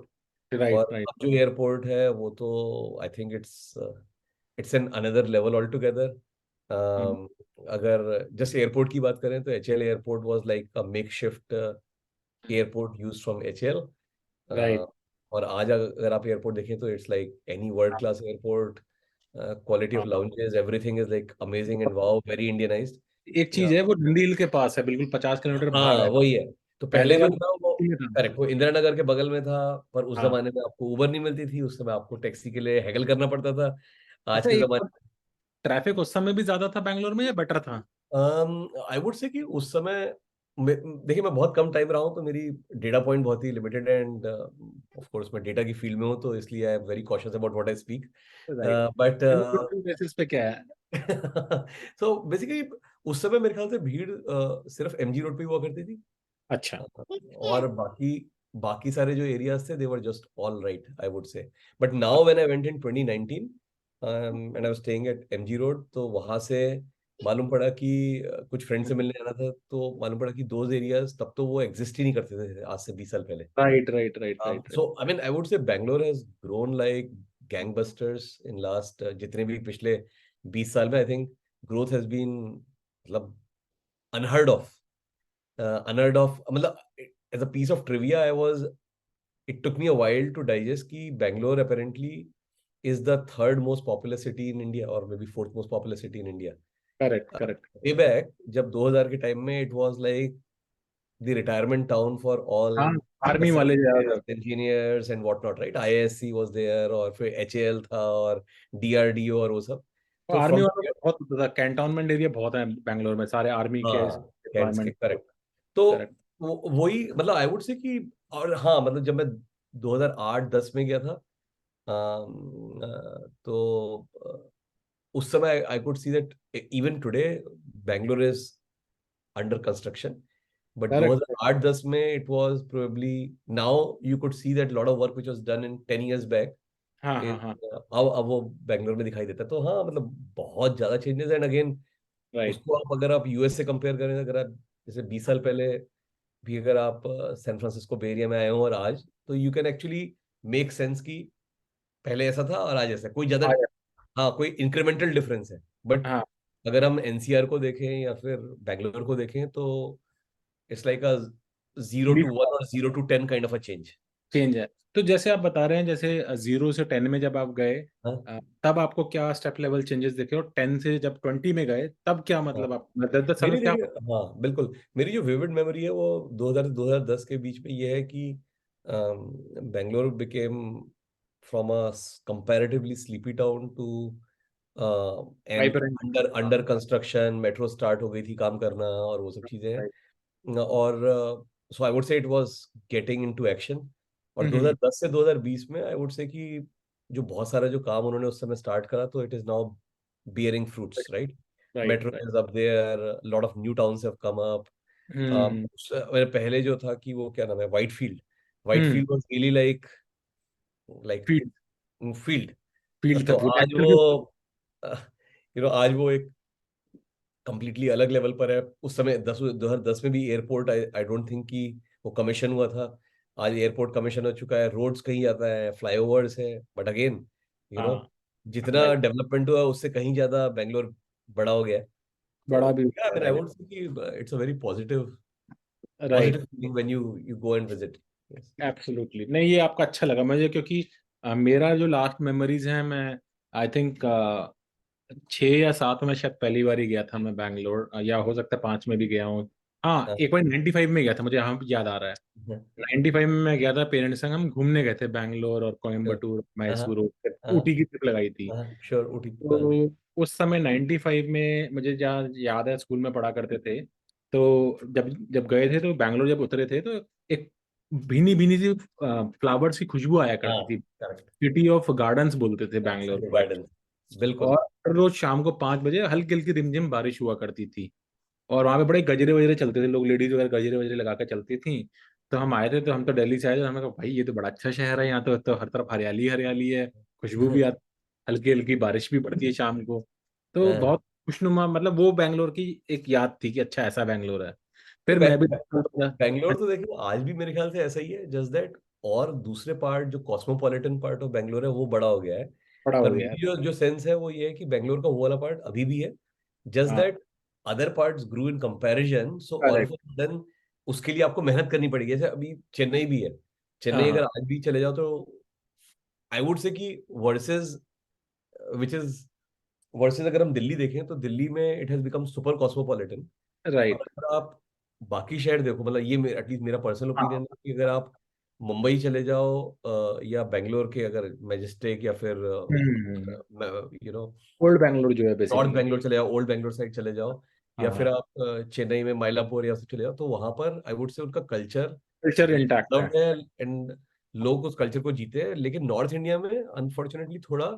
Speaker 1: राइट,
Speaker 2: और
Speaker 1: राइट।
Speaker 2: अब जो एयरपोर्ट है वो तो I think it's an another level all together. अगर जस्ट एयरपोर्ट की बात करें तो HL airport was like a make shift airport use from HL.
Speaker 1: Right.
Speaker 2: और आज अगर आप एयरपोर्ट देखें तो it's like any world class airport, quality of lounges, everything is like amazing and wow, very Indianised.
Speaker 1: एक चीज है, वो डंडील के पास है, बिल्कुल 50 किलोमीटर बाहर
Speaker 2: हाँ
Speaker 1: है।
Speaker 2: वही है। तो
Speaker 1: पहले
Speaker 2: पहले जो
Speaker 1: वाले
Speaker 2: था वो
Speaker 1: में था।
Speaker 2: करेक्ट, वो इंदिरा नगर के बगल में था। पर उस
Speaker 1: हाँ।
Speaker 2: जमाने में आपको उबर नहीं मिलती थी, उस समय आपको टैक्सी के लिए हैगल करना पड़ता था। आज
Speaker 1: अच्छा,
Speaker 2: के
Speaker 1: एक
Speaker 2: जमाने
Speaker 1: ट्रैफिक उस समय भी ज्यादा था बैंगलोर में या बेटर था?
Speaker 2: आई वुड से कि उस समय देखिए मैं बहुत कम टाइम रहा हूँ तो मेरी डेटा पॉइंट बहुत ही लिमिटेड है, एंड ऑफ कोर्स मैं डेटा की फील्ड में हूँ तो इसलिए I am very cautious about what I speak.
Speaker 1: Right.
Speaker 2: But
Speaker 1: annual basis पे क्या है?
Speaker 2: सो बेसिकली उस समय मेरे ख्याल से भीड़ सिर्फ एमजी रोड पे ही हुआ करती थी।
Speaker 1: अच्छा।
Speaker 2: और बाकी बाकी सारे जो एरियाज थे they were just all right I would say. But now when I went in 2019 and I was staying at MG road, तो वहां से मालूम पड़ा कि कुछ फ्रेंड से मिलने आना था, तो मालूम पड़ा कि दोज एरियाज तब तो वो एग्जिस्ट ही नहीं करते थे आज से 20 साल पहले।
Speaker 1: Right, right, right, right,
Speaker 2: so I mean I would say Bangalore has grown like gangbusters in last जितने भी पिछले 20 साल में। I think growth has been मतलब अनहर्ड ऑफ, मतलब as a piece of trivia, it took me a while to digest कि Bangalore apparently is the third most populous city in India or maybe fourth most populous city in India.
Speaker 1: Correct, correct.
Speaker 2: Way back जब 2000 के टाइम में it was like the retirement town for all
Speaker 1: हाँ,
Speaker 2: the
Speaker 1: आर्मी वाले
Speaker 2: scientists,
Speaker 1: ज्यादा।
Speaker 2: engineers and whatnot, right? IISc was there और फिर HAL था और DRDO और वो सब। तो
Speaker 1: आर्मी
Speaker 2: from
Speaker 1: वालों का बहुत होता था, कैंटोनमेंट एरिया बहुत है बैंगलोर में, सारे आर्मी के
Speaker 2: हाँ कैंट्स के
Speaker 1: डिप्लॉयमेंट।
Speaker 2: करेक्ट। तो
Speaker 1: करेक्ट।
Speaker 2: वही मतलब आई वुड से कि और हाँ मतलब जब मैं 2008-10 में गया था तो उस समय I could see that even today Bangalore is under construction. But
Speaker 1: correct.
Speaker 2: 2008-10 में it was probably, now you could see that lot of work which was done in 10 years back
Speaker 1: हाँ, हाँ,
Speaker 2: इज
Speaker 1: हाँ।
Speaker 2: अब वो बैंगलोर में दिखाई देता है। तो हाँ मतलब बहुत ज्यादा चेंजेस। And again
Speaker 1: right.
Speaker 2: उसको आप अगर आप यूएस से कंपेयर करें, अगर आप जैसे 20 साल पहले भी अगर आप सैन फ्रांसिस्को बे एरिया में आए हो और आज, तो you can actually make sense कि पहले ऐसा था और आज ऐसा है। कोई ज्यादा हाँ कोई इंक्रीमेंटल डिफरेंस है। बट
Speaker 1: हाँ।
Speaker 2: अगर हम एनसीआर को देखें या फिर बैंगलोर को देखें तो इट्स लाइक अ 0 to 1 और 0 to 10 kind of a change.
Speaker 1: Change है। तो जैसे आप बता रहे हैं, जैसे 0 से 10 में जब आप गए,
Speaker 2: हाँ
Speaker 1: तब आपको क्या स्टेप लेवल चेंजेस दिखे, और 10 से जब 20 में गए तब क्या,
Speaker 2: हाँ
Speaker 1: मतलब आप 10 10 साल
Speaker 2: मेरी
Speaker 1: में क्या?
Speaker 2: देखिए, हाँ बिल्कुल मेरी जो विविड मेमोरी है वो 2000 2010 के बीच में ये है कि Bangalore became from a comparatively sleepy town to and
Speaker 1: vibrant.
Speaker 2: Under under construction, metro start हो गई थी काम करना और वो सब चीजें हैं। और so I would say it was getting into action. और
Speaker 1: हम्म।
Speaker 2: 2010 से 2020 में आई वुड से कि जो बहुत सारा जो काम उन्होंने उस समय स्टार्ट करा, तो it is now bearing fruits, right?
Speaker 1: Right,
Speaker 2: metro
Speaker 1: right.
Speaker 2: Is up there, lot of new towns have come up.
Speaker 1: Hmm.
Speaker 2: पहले जो था कि वो क्या नाम है, white
Speaker 1: hmm.
Speaker 2: Field was really like like
Speaker 1: field.
Speaker 2: Field.
Speaker 1: Field था
Speaker 2: तो
Speaker 1: पूरा
Speaker 2: आज
Speaker 1: एक्चुअली।
Speaker 2: वो आज वो एक कंप्लीटली अलग लेवल पर है। उस समय 2010 में भी एयरपोर्ट आई डोंट थिंक कि वो कमीशन हुआ था। आज एयरपोर्ट कमीशन हो चुका है, रोड्स कहीं जाता है, फ्लाईओवर्स है। बट अगेन यू नो
Speaker 1: हाँ।
Speaker 2: जितना
Speaker 1: राइट।
Speaker 2: डेवलपमेंट हुआ उससे कहीं ज्यादा बेंगलोर बड़ा हो गया है।
Speaker 1: बड़ा
Speaker 2: तो
Speaker 1: भी
Speaker 2: आई
Speaker 1: हुआ,
Speaker 2: mean I
Speaker 1: right.
Speaker 2: Would say कि it's a very
Speaker 1: right.
Speaker 2: Positive feeling when you go and visit.
Speaker 1: Absolutely. नहीं, ये आपका अच्छा लगा मुझे, क्योंकि मेरा जो लास्ट मेमोरीज है, मैं आई थिंक 6 या 7 में शायद पहली बार ही गया था मैं बैंगलोर, या हो सकता है 5 में भी गया हूँ। हाँ,
Speaker 2: हाँ
Speaker 1: एक बार 95 में गया था, मुझे यहाँ भी याद आ रहा है। 95 में मैं गया था पेरेंट्स संग, हम घूमने गए थे बैंगलोर और कोयम्बटूर,
Speaker 2: हाँ
Speaker 1: मैसूर,
Speaker 2: हाँ
Speaker 1: ऊटी की ट्रिप लगाई थी।
Speaker 2: हाँ श्योर ऊटी हाँ
Speaker 1: तो उस समय 95 में मुझे जहाँ याद है, स्कूल में पढ़ा करते थे। तो जब जब गए थे, तो बैंगलोर जब उतरे थे, तो एक भीनी भीनी सी फ्लावर्स की खुशबू आया
Speaker 2: हाँ
Speaker 1: करती थी।
Speaker 2: करेक्ट।
Speaker 1: सिटी ऑफ गार्डन्स बोलते थे बैंगलोर को।
Speaker 2: गार्डन बिल्कुल।
Speaker 1: और हर रोज शाम को 5 बजे हल्की हल्की रिमझिम बारिश हुआ करती थी। और वहां पे बड़े गजरे वजरे चलते थे, लोग लेडीज वगैरह गजरे वजरे लगा कर चलती थी। तो हम आए थे, तो हम तो दिल्ली से आए थे, तो हमने कहा भाई ये तो बड़ा अच्छा शहर है, यहाँ तो हर तरफ हरियाली हरियाली है, खुशबू भी आती, हल्की हल्की बारिश भी पड़ती है शाम को। तो
Speaker 2: हाँ,
Speaker 1: बहुत खुशनुमा, मतलब वो बैंगलोर की एक याद थी कि अच्छा ऐसा बैंगलोर है।
Speaker 2: नहीं
Speaker 1: फिर मैं भी
Speaker 2: बैंगलोर तो देखिए आज भी मेरे ख्याल से ऐसा ही है, जस्ट दैट और दूसरे पार्ट जो कॉस्मोपॉलिटन पार्ट ऑफ बैंगलोर है वो बड़ा हो गया है।
Speaker 1: बड़ा हो
Speaker 2: पर
Speaker 1: गया है।
Speaker 2: मेरी जो जो सेंस है वो ये है कि बैंगलोर का वो वाला पार्ट अभी भी है, जस्ट
Speaker 1: हाँ,
Speaker 2: that other parts grew in comparison, so all of
Speaker 1: correct.
Speaker 2: A sudden उसके लिए आपको मेहनत करनी पड़ेगी। जैसे अभी चेन्नई भी है, चेन्नई
Speaker 1: हाँ,
Speaker 2: अगर आज भी चले जाओ तो आई वुड से कि वर्सेस विच इज वर्सेस अगर हम दिल्ली देखें तो दिल्ली में it has become super cosmopolitan. और
Speaker 1: राइट।
Speaker 2: अगर आप बाकी शहर देखो, मतलब ये एटलीस्ट मेरा पर्सनल
Speaker 1: हाँ,
Speaker 2: ओपिनियन है कि अगर आप मुंबई चले जाओ या बेंगलोर के अगर मैजेस्टिक या फिर यू नो
Speaker 1: ओल्ड बैंगलोर जो है
Speaker 2: नॉर्थ
Speaker 1: बेसिकली।
Speaker 2: बेंगलोर चले जाओ, ओल्ड बेंगलोर साइड चले जाओ, या फिर
Speaker 1: हाँ,
Speaker 2: आप चेन्नई में माइलापुर या सब चले जाओ, तो वहां पर आई वुड से उनका कल्चर
Speaker 1: कल्चर इंटैक्ट है।
Speaker 2: है एंड लोग उस कल्चर को जीते हैं। लेकिन नॉर्थ इंडिया में अनफॉर्चुनेटली थोड़ा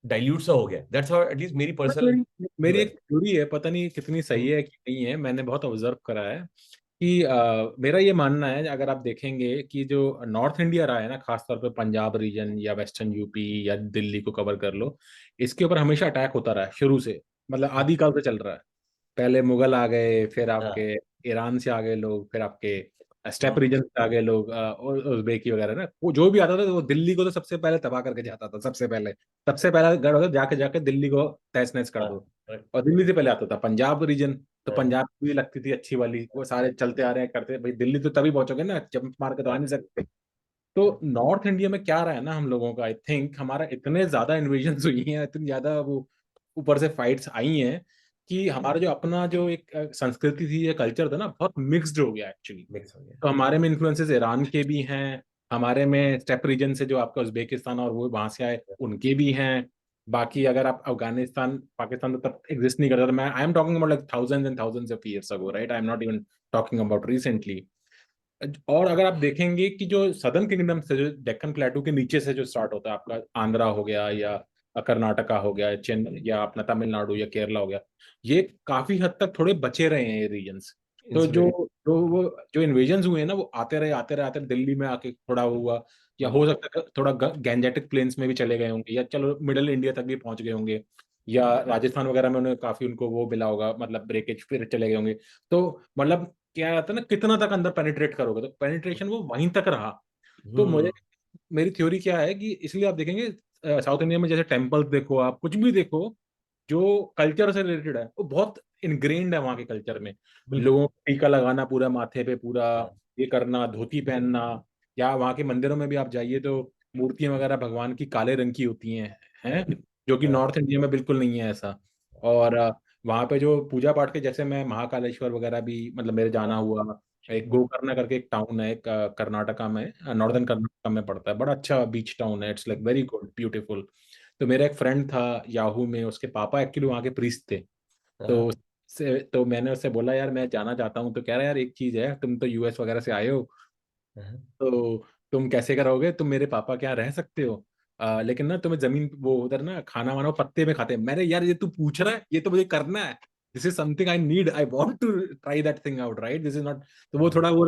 Speaker 2: डाइल्यूट सा हो गया, दैट्स हाउ एटलीस्ट मेरी पर्सनल
Speaker 1: मेरी मेरी
Speaker 2: व्यू है।
Speaker 1: एक थ्योरी है, पता नहीं कितनी सही
Speaker 2: हम्म,
Speaker 1: है कि नहीं है, मैंने बहुत ऑब्जर्व करा है कि मेरा ये मानना है, अगर आप देखेंगे कि जो नॉर्थ इंडिया रहा है ना, खासतौर पे पंजाब रीजन या वेस्टर्न यूपी या दिल्ली को कवर कर लो, इसके ऊपर हमेशा अटैक होता रहा है शुरू से, मतलब आदिकाल से चल रहा है। पहले मुगल आ गए, फिर
Speaker 2: हाँ,
Speaker 1: आपके ईरान से आ गए लोग, फिर आपके स्टेप
Speaker 2: हम्म,
Speaker 1: रीजन से आ गए लोग, और उज़्बेकी वगैरह ना, वो जो भी आता था तो वो दिल्ली को तो सबसे पहले तबाह करके जाता था। सबसे पहला गढ़ होता जाके जाके दिल्ली को तहस नहस कर
Speaker 2: हाँ,
Speaker 1: दो।
Speaker 2: correct,
Speaker 1: और दिल्ली से पहले आता था पंजाब रीजन, तो
Speaker 2: हाँ,
Speaker 1: पंजाब भी लगती थी अच्छी वाली, वो सारे चलते आ रहे हैं करते, भाई दिल्ली तो तभी पहुंचोगे ना, जंप मार के तो आ
Speaker 2: हाँ,
Speaker 1: नहीं सकते। तो नॉर्थ इंडिया में क्या रहा है ना हम लोगों का, आई थिंक हमारा इतने ज्यादा इन्वेजन हुई हैं, इतनी ज्यादा वो ऊपर से फाइट्स आई हैं, कि हमारा जो अपना जो एक संस्कृति थी या कल्चर था ना, बहुत मिक्स्ड हो गया एक्चुअली।
Speaker 2: मिक्स हो गया।
Speaker 1: तो हमारे में इन्फ्लुएंसेस ईरान के भी हैं, हमारे में स्टेप रीजन से जो आपका उज्बेकिस्तान और वो वहां से आए उनके भी हैं। बाकी अगर आप अफगानिस्तान पाकिस्तान तो तब एग्जिस्ट नहीं करता था, मैं I am talking about like thousands and thousands of years ago, right, I am not even talking about recently. और अगर आप देखेंगे कि जो सदर्न किंगडम से, जो डेक्कन प्लेटू के नीचे से जो स्टार्ट होता है, आपका आंध्रा हो गया या कर्नाटका हो गया, चेन्नई या अपना तमिलनाडु या केरला हो गया, ये काफी हद तक थोड़े बचे रहे हैं ये रीजन्स। तो जो
Speaker 2: इंसुलेटेड।
Speaker 1: जो वो जो इन्वेजन्स हुए हैं ना, वो आते रहे दिल्ली में आके थोड़ा हुआ, या हो सकता है थोड़ा गैंजेटिक प्लेन्स में भी चले गए होंगे, या चलो मिडिल इंडिया तक भी पहुंच गए होंगे, या राजस्थान वगैरह में उन्हें काफी उनको वो मिला होगा, मतलब ब्रेकेज फिर चले गए होंगे। तो मतलब क्या आता है ना, कितना तक अंदर पेनिट्रेट करोगे, तो पेनिट्रेशन वो वहीं तक रहा। तो
Speaker 2: हम्म,
Speaker 1: मुझे, मेरी थ्योरी क्या है कि इसलिए आप देखेंगे साउथ इंडिया में जैसे टेम्पल्स देखो, आप कुछ भी देखो जो कल्चर से रिलेटेड है, वो बहुत इनग्रेन्ड है वहाँ के कल्चर में।
Speaker 2: बिल्कुल।
Speaker 1: लोगों को टीका लगाना पूरा माथे पे, पूरा
Speaker 2: हाँ,
Speaker 1: ये करना, धोती पहनना, या वहाँ के मंदिरों में भी आप जाइए तो मूर्तियां वगैरह भगवान की काले रंग की होती हैं, जो कि
Speaker 2: हाँ,
Speaker 1: नॉर्थ इंडिया में बिल्कुल नहीं है ऐसा। और वहाँ पे जो पूजा पाठ के, जैसे मैं महाकालेश्वर वगैरह भी मतलब मेरे जाना
Speaker 2: हाँ,
Speaker 1: हुआ, एक गोकर्ण करके एक टाउन है, एक कर्नाटका में, नॉर्दर्न कर्नाटका में पड़ता है, बड़ा अच्छा बीच टाउन है, it's like very good beautiful. तो मेरा एक फ्रेंड था याहू में, उसके पापा एक्चुअली वहाँ के प्रीस्ट थे।
Speaker 2: हाँ,
Speaker 1: तो मैंने उससे बोला यार मैं जाना चाहता हूँ, तो कह रहा है यार एक चीज है, तुम तो यूएस वगैरह से आए हो,
Speaker 2: हाँ,
Speaker 1: तो तुम कैसे करोगे, तुम मेरे पापा के यहाँ रह सकते हो, लेकिन ना तुम्हें जमीन, वो उधर ना खाना वाना वो पत्ते में खाते हैं। मैंने यार ये तू पूछ रहा है, ये तो मुझे करना है, this is something I need, I want to try that thing out, right, this is not. तो वो
Speaker 2: हाँ,
Speaker 1: थोड़ा वो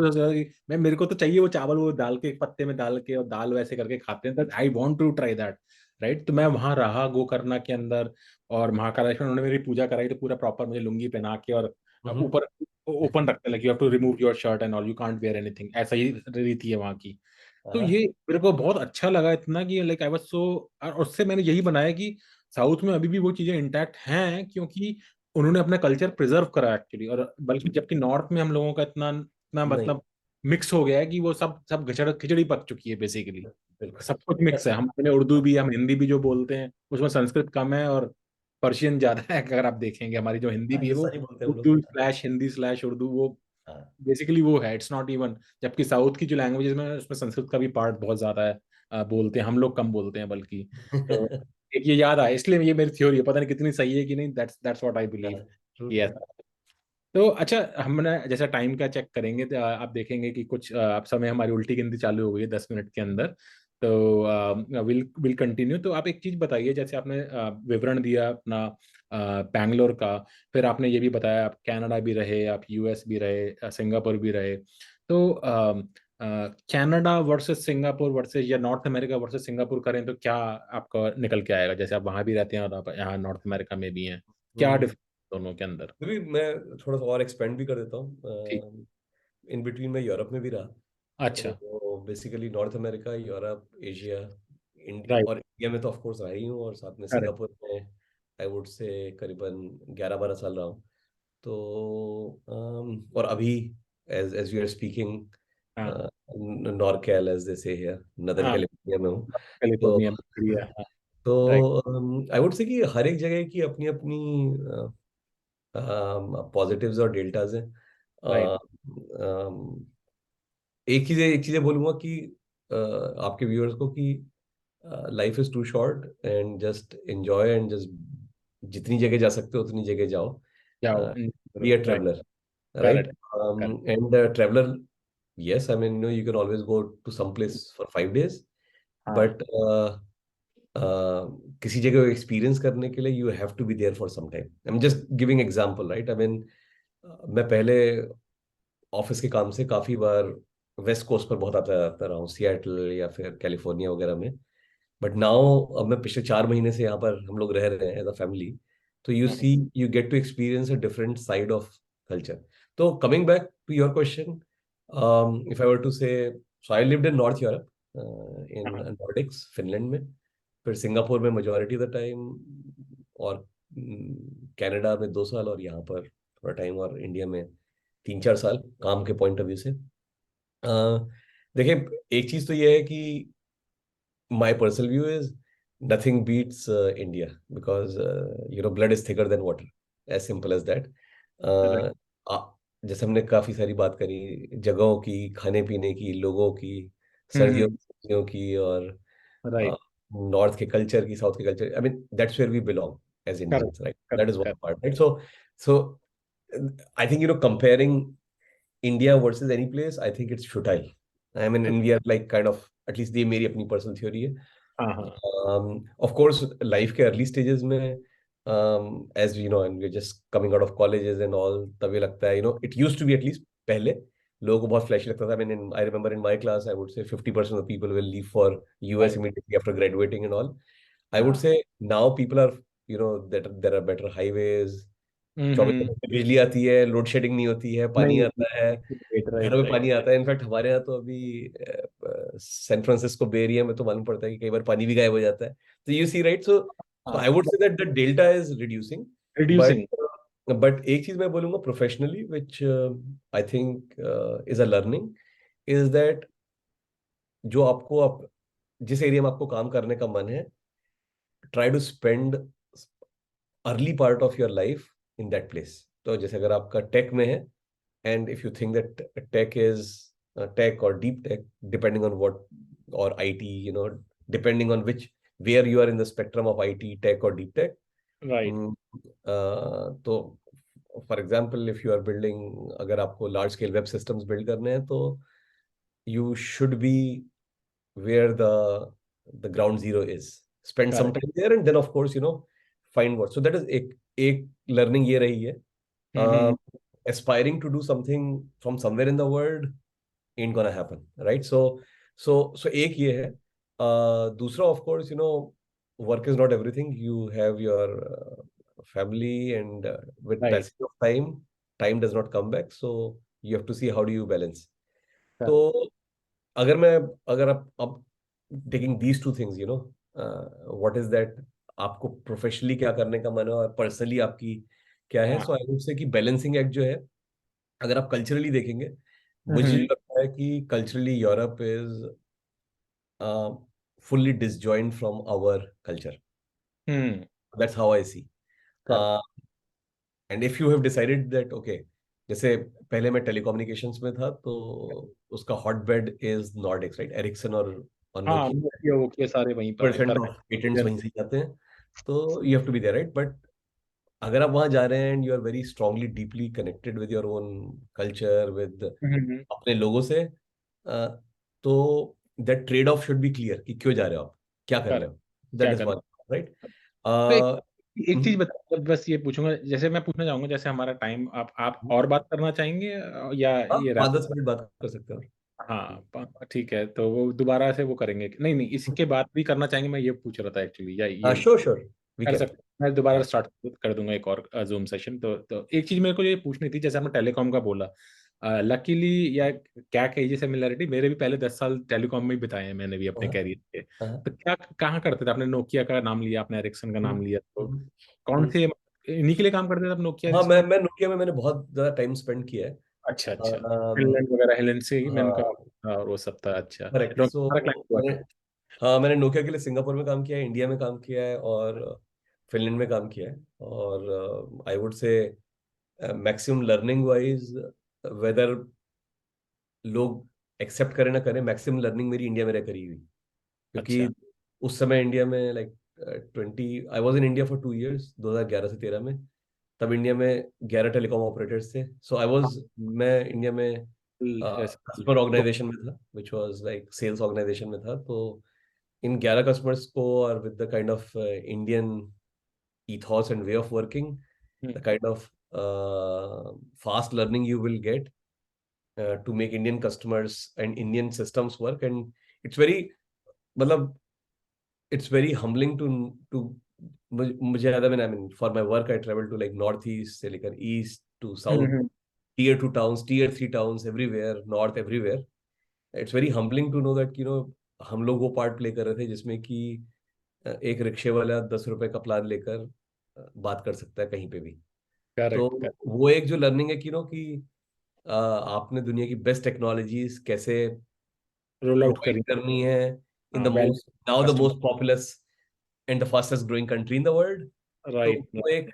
Speaker 1: मैं, मेरे को तो चाहिए वो चावल वो डाल के पत्ते में डाल के और दाल वैसे करके खाते हैं, I want to try that, right. तो मैं वहां रहा गोकर्णा के अंदर, और महाकालेश्वर उन्होंने मेरी पूजा कराई, तो पूरा प्रॉपर मुझे लुंगी पहना के, और
Speaker 2: हम्म,
Speaker 1: ऊपर ओपन रखने लगी, you have to remove your shirt and all, you can't wear anything, ऐसा ही रीति है वहाँ की। तो
Speaker 2: हाँ,
Speaker 1: ये मेरे को बहुत अच्छा लगा इतना कि लाइक आई वाज सो, और उससे मैंने यही बनाया कि साउथ में अभी भी वो चीजें इंटैक्ट हैं, क्योंकि उन्होंने अपना कल्चर प्रिजर्व करा एक्चुअली, और बल्कि जबकि नॉर्थ में हम लोगों का इतना इतना
Speaker 2: नहीं,
Speaker 1: मतलब मिक्स हो गया है कि वो सब सब खिचड़ी पक चुकी है बेसिकली।
Speaker 2: बिल्कुल।
Speaker 1: सब कुछ मिक्स है, हम अपने उर्दू भी, हम हिंदी भी जो बोलते हैं उसमें संस्कृत कम है और पर्शियन ज्यादा है। अगर आप देखेंगे हमारी जो हिंदी
Speaker 2: हाँ,
Speaker 1: भी है वो
Speaker 2: हिंदुस्तानी बोलते हैं हम लोग।
Speaker 1: उर्दू स्लैश हिंदी स्लैश उर्दू, वो
Speaker 2: हाँ।
Speaker 1: बेसिकली वो है, इट्स नॉट इवन। जबकि साउथ की जो लैंग्वेजेस में उसमें संस्कृत का भी पार्ट बहुत ज्यादा है, बोलते हैं हम लोग कम बोलते हैं बल्कि। तो एक ये याद आया, इसलिए ये मेरी थ्योरी है, पता नहीं कितनी सही है कि नहीं, that's what I believe
Speaker 2: true,
Speaker 1: कि
Speaker 2: ट्रू।
Speaker 1: ऐसा। तो अच्छा, हमने जैसा टाइम का चेक करेंगे तो आप देखेंगे कि कुछ आप समय हमारी उल्टी गिनती चालू हो गई है 10 मिनट के अंदर। तो विल विल कंटिन्यू। तो आप एक चीज बताइए, जैसे आपने विवरण दिया अपना बैंगलोर का, फिर आपने ये भी बताया आप कनाडा भी रहे, आप यूएस भी रहे, सिंगापुर भी रहे। तो कनाडा वर्सेस सिंगापुर वर्सेस, या नॉर्थ अमेरिका वर्सेस सिंगापुर करें तो क्या आपका निकल के आएगा, जैसे आप वहां भी रहते हैं और आप यहाँ नॉर्थ अमेरिका में भी हैं, क्या
Speaker 2: हम्म,
Speaker 1: डिफरेंस दोनों के अंदर?
Speaker 2: अभी मैं थोड़ा सा और एक्सपेंड भी कर देता
Speaker 1: ठीक।
Speaker 2: हूँ। इन बिटवीन मैं यूरोप में भी रहा, तो
Speaker 1: अच्छा।
Speaker 2: Basically north America, Europe, Asia,
Speaker 1: right.
Speaker 2: और इंडिया में तो ऑफ कोर्स रहा ही हूँ, और साथ में
Speaker 1: करेक्ट।
Speaker 2: सिंगापुर में आई वुड से करीबन 11-12 साल रहा हूँ। तो और अभी as as you are speaking,
Speaker 1: हाँ
Speaker 2: नॉरकैल एज दे से हियर, नदर
Speaker 1: हाँ।
Speaker 2: कैलिफोर्निया में हूँ। तो
Speaker 1: कैलिफोर्निया बढ़िया। हाँ। राइट।
Speaker 2: तो आई वुड से कि हर एक जगह की अपनी अपनी पॉजिटिव्स और डेल्टाज हैं।
Speaker 1: राइट।
Speaker 2: अ, अम, एक चीजें बोलूंगा कि आपके व्यूअर्स को कि life is too short and just enjoy and just जितनी जगह जा सकते हो उतनी जगह जाओ।
Speaker 1: जाओ।
Speaker 2: Be a
Speaker 1: right.
Speaker 2: Traveller, right?
Speaker 1: Correct. Correct.
Speaker 2: And traveler, yes, I mean, you can always go to some place for 5 days,
Speaker 1: हाँ।
Speaker 2: but किसी जगह एक्सपीरियंस करने के लिए you have to be there for some time. I'm just giving example, right? I mean, मैं पहले ऑफिस के काम से काफी बार वेस्ट कोस्ट पर बहुत आता आता रहा हूँ, सियाटल या फिर कैलिफोर्निया वगैरह में। बट नाउ अब मैं पिछले 4 महीने से यहाँ पर हम लोग रह रहे हैं एज अ फैमिली। तो
Speaker 1: hmm.
Speaker 2: You get to experience a different side of culture. तो coming back to your question, if I were to say, so I lived in North Europe, in
Speaker 1: हाँ।
Speaker 2: नॉर्डिक्स, फिनलैंड में, फिर सिंगापुर में मेजोरिटी ऑफ द टाइम, और कनाडा में 2 साल, और यहाँ पर थोड़ा टाइम, और इंडिया में 3-4 साल काम के पॉइंट ऑफ व्यू से। देखिए, एक चीज तो ये है कि my personal view is nothing beats India, because blood is thicker than water, as simple as that.
Speaker 1: Right.
Speaker 2: uh, जैसे हमने काफी सारी बात करी जगहों की, खाने पीने की, लोगों की, सर्दियों
Speaker 1: हम्म।
Speaker 2: सर्दियों की, और
Speaker 1: राइट।
Speaker 2: नॉर्थ के कल्चर की, साउथ के culture, I mean that's where we belong as
Speaker 1: correct.
Speaker 2: Indians, right? That
Speaker 1: correct.
Speaker 2: Is one
Speaker 1: correct.
Speaker 2: Part, right? So I think comparing India versus any place, I think it's futile. I mean, and we are like kind of, at least ये मेरी अपनी personal theory है।
Speaker 1: हाँ हाँ।
Speaker 2: Of course, life के early stages में, as you know, and we're just coming out of colleges and all, तभी लगता है, it used to be, at least पहले लोगों को बहुत flashy लगता था। I mean, I remember in my class, I would say 50% of the people will leave for US
Speaker 1: right.
Speaker 2: immediately after graduating and all. I would
Speaker 1: हाँ।
Speaker 2: say now people are, that there are better highways, 24 घंटे
Speaker 1: हम्म।
Speaker 2: बिजली आती है, लोड शेडिंग नहीं होती है, पानी
Speaker 1: नहीं।
Speaker 2: आता है,
Speaker 1: राइट
Speaker 2: घरों
Speaker 1: राइट
Speaker 2: में
Speaker 1: राइट।
Speaker 2: पानी आता है। इनफैक्ट हमारे यहाँ तो अभी सैन फ्रांसिस्को बे एरिया में तो मालूम पड़ता है कि कई बार पानी भी गायब हो जाता है। तो यू सी, राइट? सो आई
Speaker 1: हाँ।
Speaker 2: Would say that the delta is reducing.
Speaker 1: Reducing.
Speaker 2: But but एक चीज मैं बोलूंगा professionally, which I think is a learning, is that जो आपको जिस एरिया में आपको काम करने का मन है, try to spend early part of your life in that place. तो जैसे अगर आपका टेक में है, and if you think that tech is tech or deep tech, depending on what, or IT, depending on which, where you are in the spectrum of IT, tech or deep tech.
Speaker 1: Right.
Speaker 2: mm, तो for example, if you are building, अगर आपको large scale web systems build करने हैं, तो you should be where the ground zero is. Spend some
Speaker 1: correct.
Speaker 2: time there, and then of course, find what. So that is एक learning ये रही है।
Speaker 1: हम्म।
Speaker 2: Aspiring to do something from somewhere in the world ain't gonna happen, right? So एक ये है। दूसरा, of course, work is not everything. You have your family, and with
Speaker 1: right.
Speaker 2: passage of time does not come back. So you have to see how do you balance. तो
Speaker 1: करेक्ट।
Speaker 2: अगर आप अब taking these two things, what is that, आपको प्रोफेशनली क्या करने का मन है और पर्सनली आपकी क्या है।
Speaker 1: हाँ।
Speaker 2: सो आई वुड से कि बैलेंसिंग एक्ट जो है, अगर आप कल्चरली देखेंगे, मुझे जो
Speaker 1: हम्म।
Speaker 2: लगता है कि culturally Europe is fully disjoint from our culture.
Speaker 1: Hmm.
Speaker 2: That's how I see.
Speaker 1: Correct.
Speaker 2: And if you have decided that, okay, जैसे पहले मैं टेलीकम्युनिकेशंस में था, तो उसका hotbed is Nordics, right? Ericsson और
Speaker 1: हाँ,
Speaker 2: नोकिया,
Speaker 1: नोकिया वोकिया सारे वहीं पर हैं।
Speaker 2: Percent of patents
Speaker 1: correct.
Speaker 2: वहीं से ही जाते हैं। तो you have to be there, right? But अगर आप वहां जा रहे हैं and you are very strongly deeply connected with your own culture, with
Speaker 1: hmm.
Speaker 2: अपने लोगों से, तो that trade off should be clear कि क्यों जा रहे हो आप, क्या कर रहे
Speaker 1: करेक्ट।
Speaker 2: हो। दैट
Speaker 1: क्या
Speaker 2: इज
Speaker 1: करना।
Speaker 2: One, right?
Speaker 1: तो एक चीज बता, बस ये पूछूंगा, जैसे मैं पूछना चाहूंगा, जैसे हमारा टाइम, आप और बात करना चाहेंगे या
Speaker 2: हाँ,
Speaker 1: ये रैप?
Speaker 2: 5-10 मिनट बात कर सकते हो।
Speaker 1: हाँ, ठीक है, तो वो दोबारा से वो करेंगे नहीं नहीं, इसके बाद भी करना चाहेंगे, मैं ये पूछ रहा था एक्चुअली, या
Speaker 2: हाँ,
Speaker 1: ये
Speaker 2: श्योर श्योर, वी
Speaker 1: कर
Speaker 2: कैन।
Speaker 1: सकते हैं? मैं दोबारा स्टार्ट कर दूंगा एक और जूम सेशन। तो एक चीज मेरे को ये पूछनी थी, जैसे आपने टेलीकॉम का बोला, लकीली या क्या कहिए सिमिलरिटी, मेरे भी पहले 10 साल टेलीकॉम में ही बिताए हैं मैंने भी अपने
Speaker 2: हाँ
Speaker 1: कैरियर के।
Speaker 2: हाँ।
Speaker 1: तो क्या कहाँ करते थे? आपने नोकिया का नाम लिया, आपने एरिक्सन का नाम
Speaker 2: हम्म,
Speaker 1: लिया, तो
Speaker 2: हम्म,
Speaker 1: कौन
Speaker 2: हम्म।
Speaker 1: से इन्हीं के लिए काम करते थे आप, नोकिया
Speaker 2: हाँ,
Speaker 1: एरिक्सन?
Speaker 2: मैं नोकिया में मैंने बहुत ज्यादा टाइम स्पेंड किया है।
Speaker 1: अच्छा अच्छा।
Speaker 2: अम,
Speaker 1: फिनलैंड वगैरह, हेलेंसी में इनका
Speaker 2: हाँ,
Speaker 1: और वो सब था। अच्छा,
Speaker 2: करेक्ट।
Speaker 1: तो
Speaker 2: सो
Speaker 1: हमारा क्लाइंट हुआ
Speaker 2: मैंने,
Speaker 1: था।
Speaker 2: हाँ, मैंने नोकिया के लिए सिंगापुर में काम किया है, इंडिया में काम किया है, और फिनलैंड में काम किया है। और I would say maximum learning wise, whether लोग एक्सेप्ट करें ना करें, मैक्सिमम लर्निंग मेरी इंडिया में रह करी हुई। क्योंकि
Speaker 1: अच्छा।
Speaker 2: उस समय इंडिया में like 20, I was in India for 2 years, 2011 से 13 में। तब इंडिया में 11 टेलीकॉम ऑपरेटर्स थे। सो आई
Speaker 1: हाँ,
Speaker 2: वॉज, मैं इंडिया में
Speaker 1: yes,
Speaker 2: कस्टमर ऑर्गेनाइजेशन में था, which was like sales organisation में था। तो इन 11 कस्टमर्स को, और with the kind of Indian ethos and way of working,
Speaker 1: hmm,
Speaker 2: the kind of fast learning you will get to make Indian customers and Indian systems work. And it's very, मतलब it's very humbling to मुझे याद है, मैंने, I mean, for my work I travel to like north east से लेकर east to south,
Speaker 1: hmm,
Speaker 2: tier 2 towns, tier 3 towns, everywhere, north, everywhere. It's very humbling to know that हम लोग वो पार्ट प्ले कर रहे थे जिसमें कि एक रिक्शे वाला 10 रुपए का प्लान लेकर बात कर सकता है कहीं पे भी। तो
Speaker 1: करेक्ट करेक्ट।
Speaker 2: वो एक जो लर्निंग है कि आपने दुनिया की बेस्ट टेक्नोलॉजीज कैसे
Speaker 1: रोल आउट
Speaker 2: प्रोवाइड
Speaker 1: करी।
Speaker 2: करनी है इन द
Speaker 1: हाँ, value
Speaker 2: most, now the
Speaker 1: customer.
Speaker 2: Most populous and the fastest growing country in the world. तो
Speaker 1: राइट।
Speaker 2: वो एक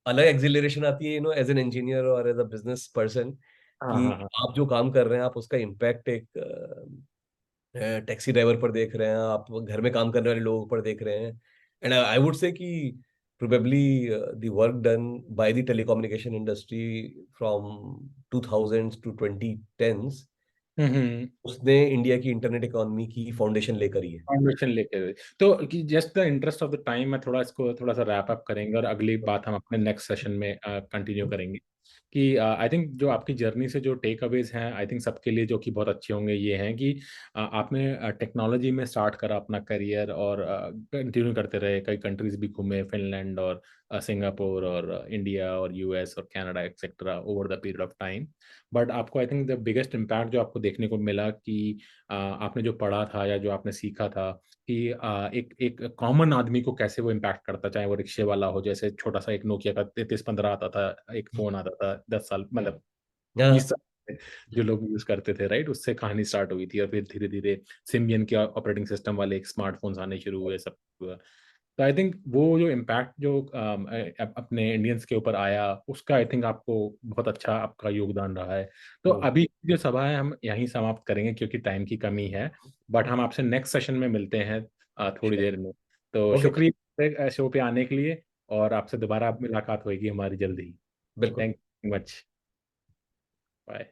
Speaker 2: अलग एक्सिलरेशन आती है, एज एन इंजीनियर और एज अ बिजनेस पर्सन,
Speaker 1: हाँ
Speaker 2: कि
Speaker 1: हाँ हाँ।
Speaker 2: आप जो काम कर रहे हैं, आप उसका इम्पैक्ट एक टैक्सी ड्राइवर पर देख रहे हैं, आप घर में काम करने वाले लोगों पर देख रहे हैं। एंड आई वुड से कि probably the work done by the telecommunication industry from 2000s to 2010s,
Speaker 1: हम्म।
Speaker 2: उसने इंडिया की इंटरनेट इकोनॉमी की फाउंडेशन लेकर ही है।
Speaker 1: फाउंडेशन लेके हुए। तो कि just the interest of the time, मैं थोड़ा इसको थोड़ा सा रैप अप करेंगे और अगली बात हम अपने नेक्स्ट सेशन में कंटिन्यू करेंगे। कि आई थिंक जो आपकी जर्नी से जो टेक अवेज हैं, आई थिंक सबके लिए जो कि बहुत अच्छे होंगे, ये हैं कि आपने टेक्नोलॉजी में स्टार्ट करा अपना करियर और कंटिन्यू करते रहे, कई कंट्रीज भी घूमे, फिनलैंड और सिंगापुर और इंडिया और यूएस और Canada etcetera over the period of time. But आपको I think the biggest impact जो आपको देखने को मिला कि आपने जो पढ़ा था या जो आपने सीखा था कि एक एक कॉमन आदमी को कैसे वो इम्पैक्ट करता, चाहे वो रिक्शे वाला हो, जैसे छोटा सा एक नोकिया का 3315 आता था, एक फोन आता था 10 साल, मतलब
Speaker 2: हाँ,
Speaker 1: 20 साल पहले, जो लोग यूज करते थे, राइट? उससे कहानी स्टार्ट हुई थी और फिर धीरे धीरे सिम्बियन के ऑपरेटिंग सिस्टम वाले एक स्मार्टफोन्स आने शुरू हुए, सब हुआ। तो आई थिंक वो जो इम्पैक्ट जो अपने इंडियंस के ऊपर आया, उसका आई थिंक आपको बहुत अच्छा आपका योगदान रहा है। तो
Speaker 2: हम्म,
Speaker 1: अभी जो सभा है हम यहीं समाप्त करेंगे क्योंकि टाइम की कमी है। बट हम आपसे नेक्स्ट सेशन में मिलते हैं थोड़ी देर में। तो
Speaker 2: ओके,
Speaker 1: शुक्रिया शो पे आने के लिए, और आपसे दोबारा मुलाकात होगी हमारी जल्दी ही।
Speaker 2: बिल्कुल।
Speaker 1: Thank you much. बाय।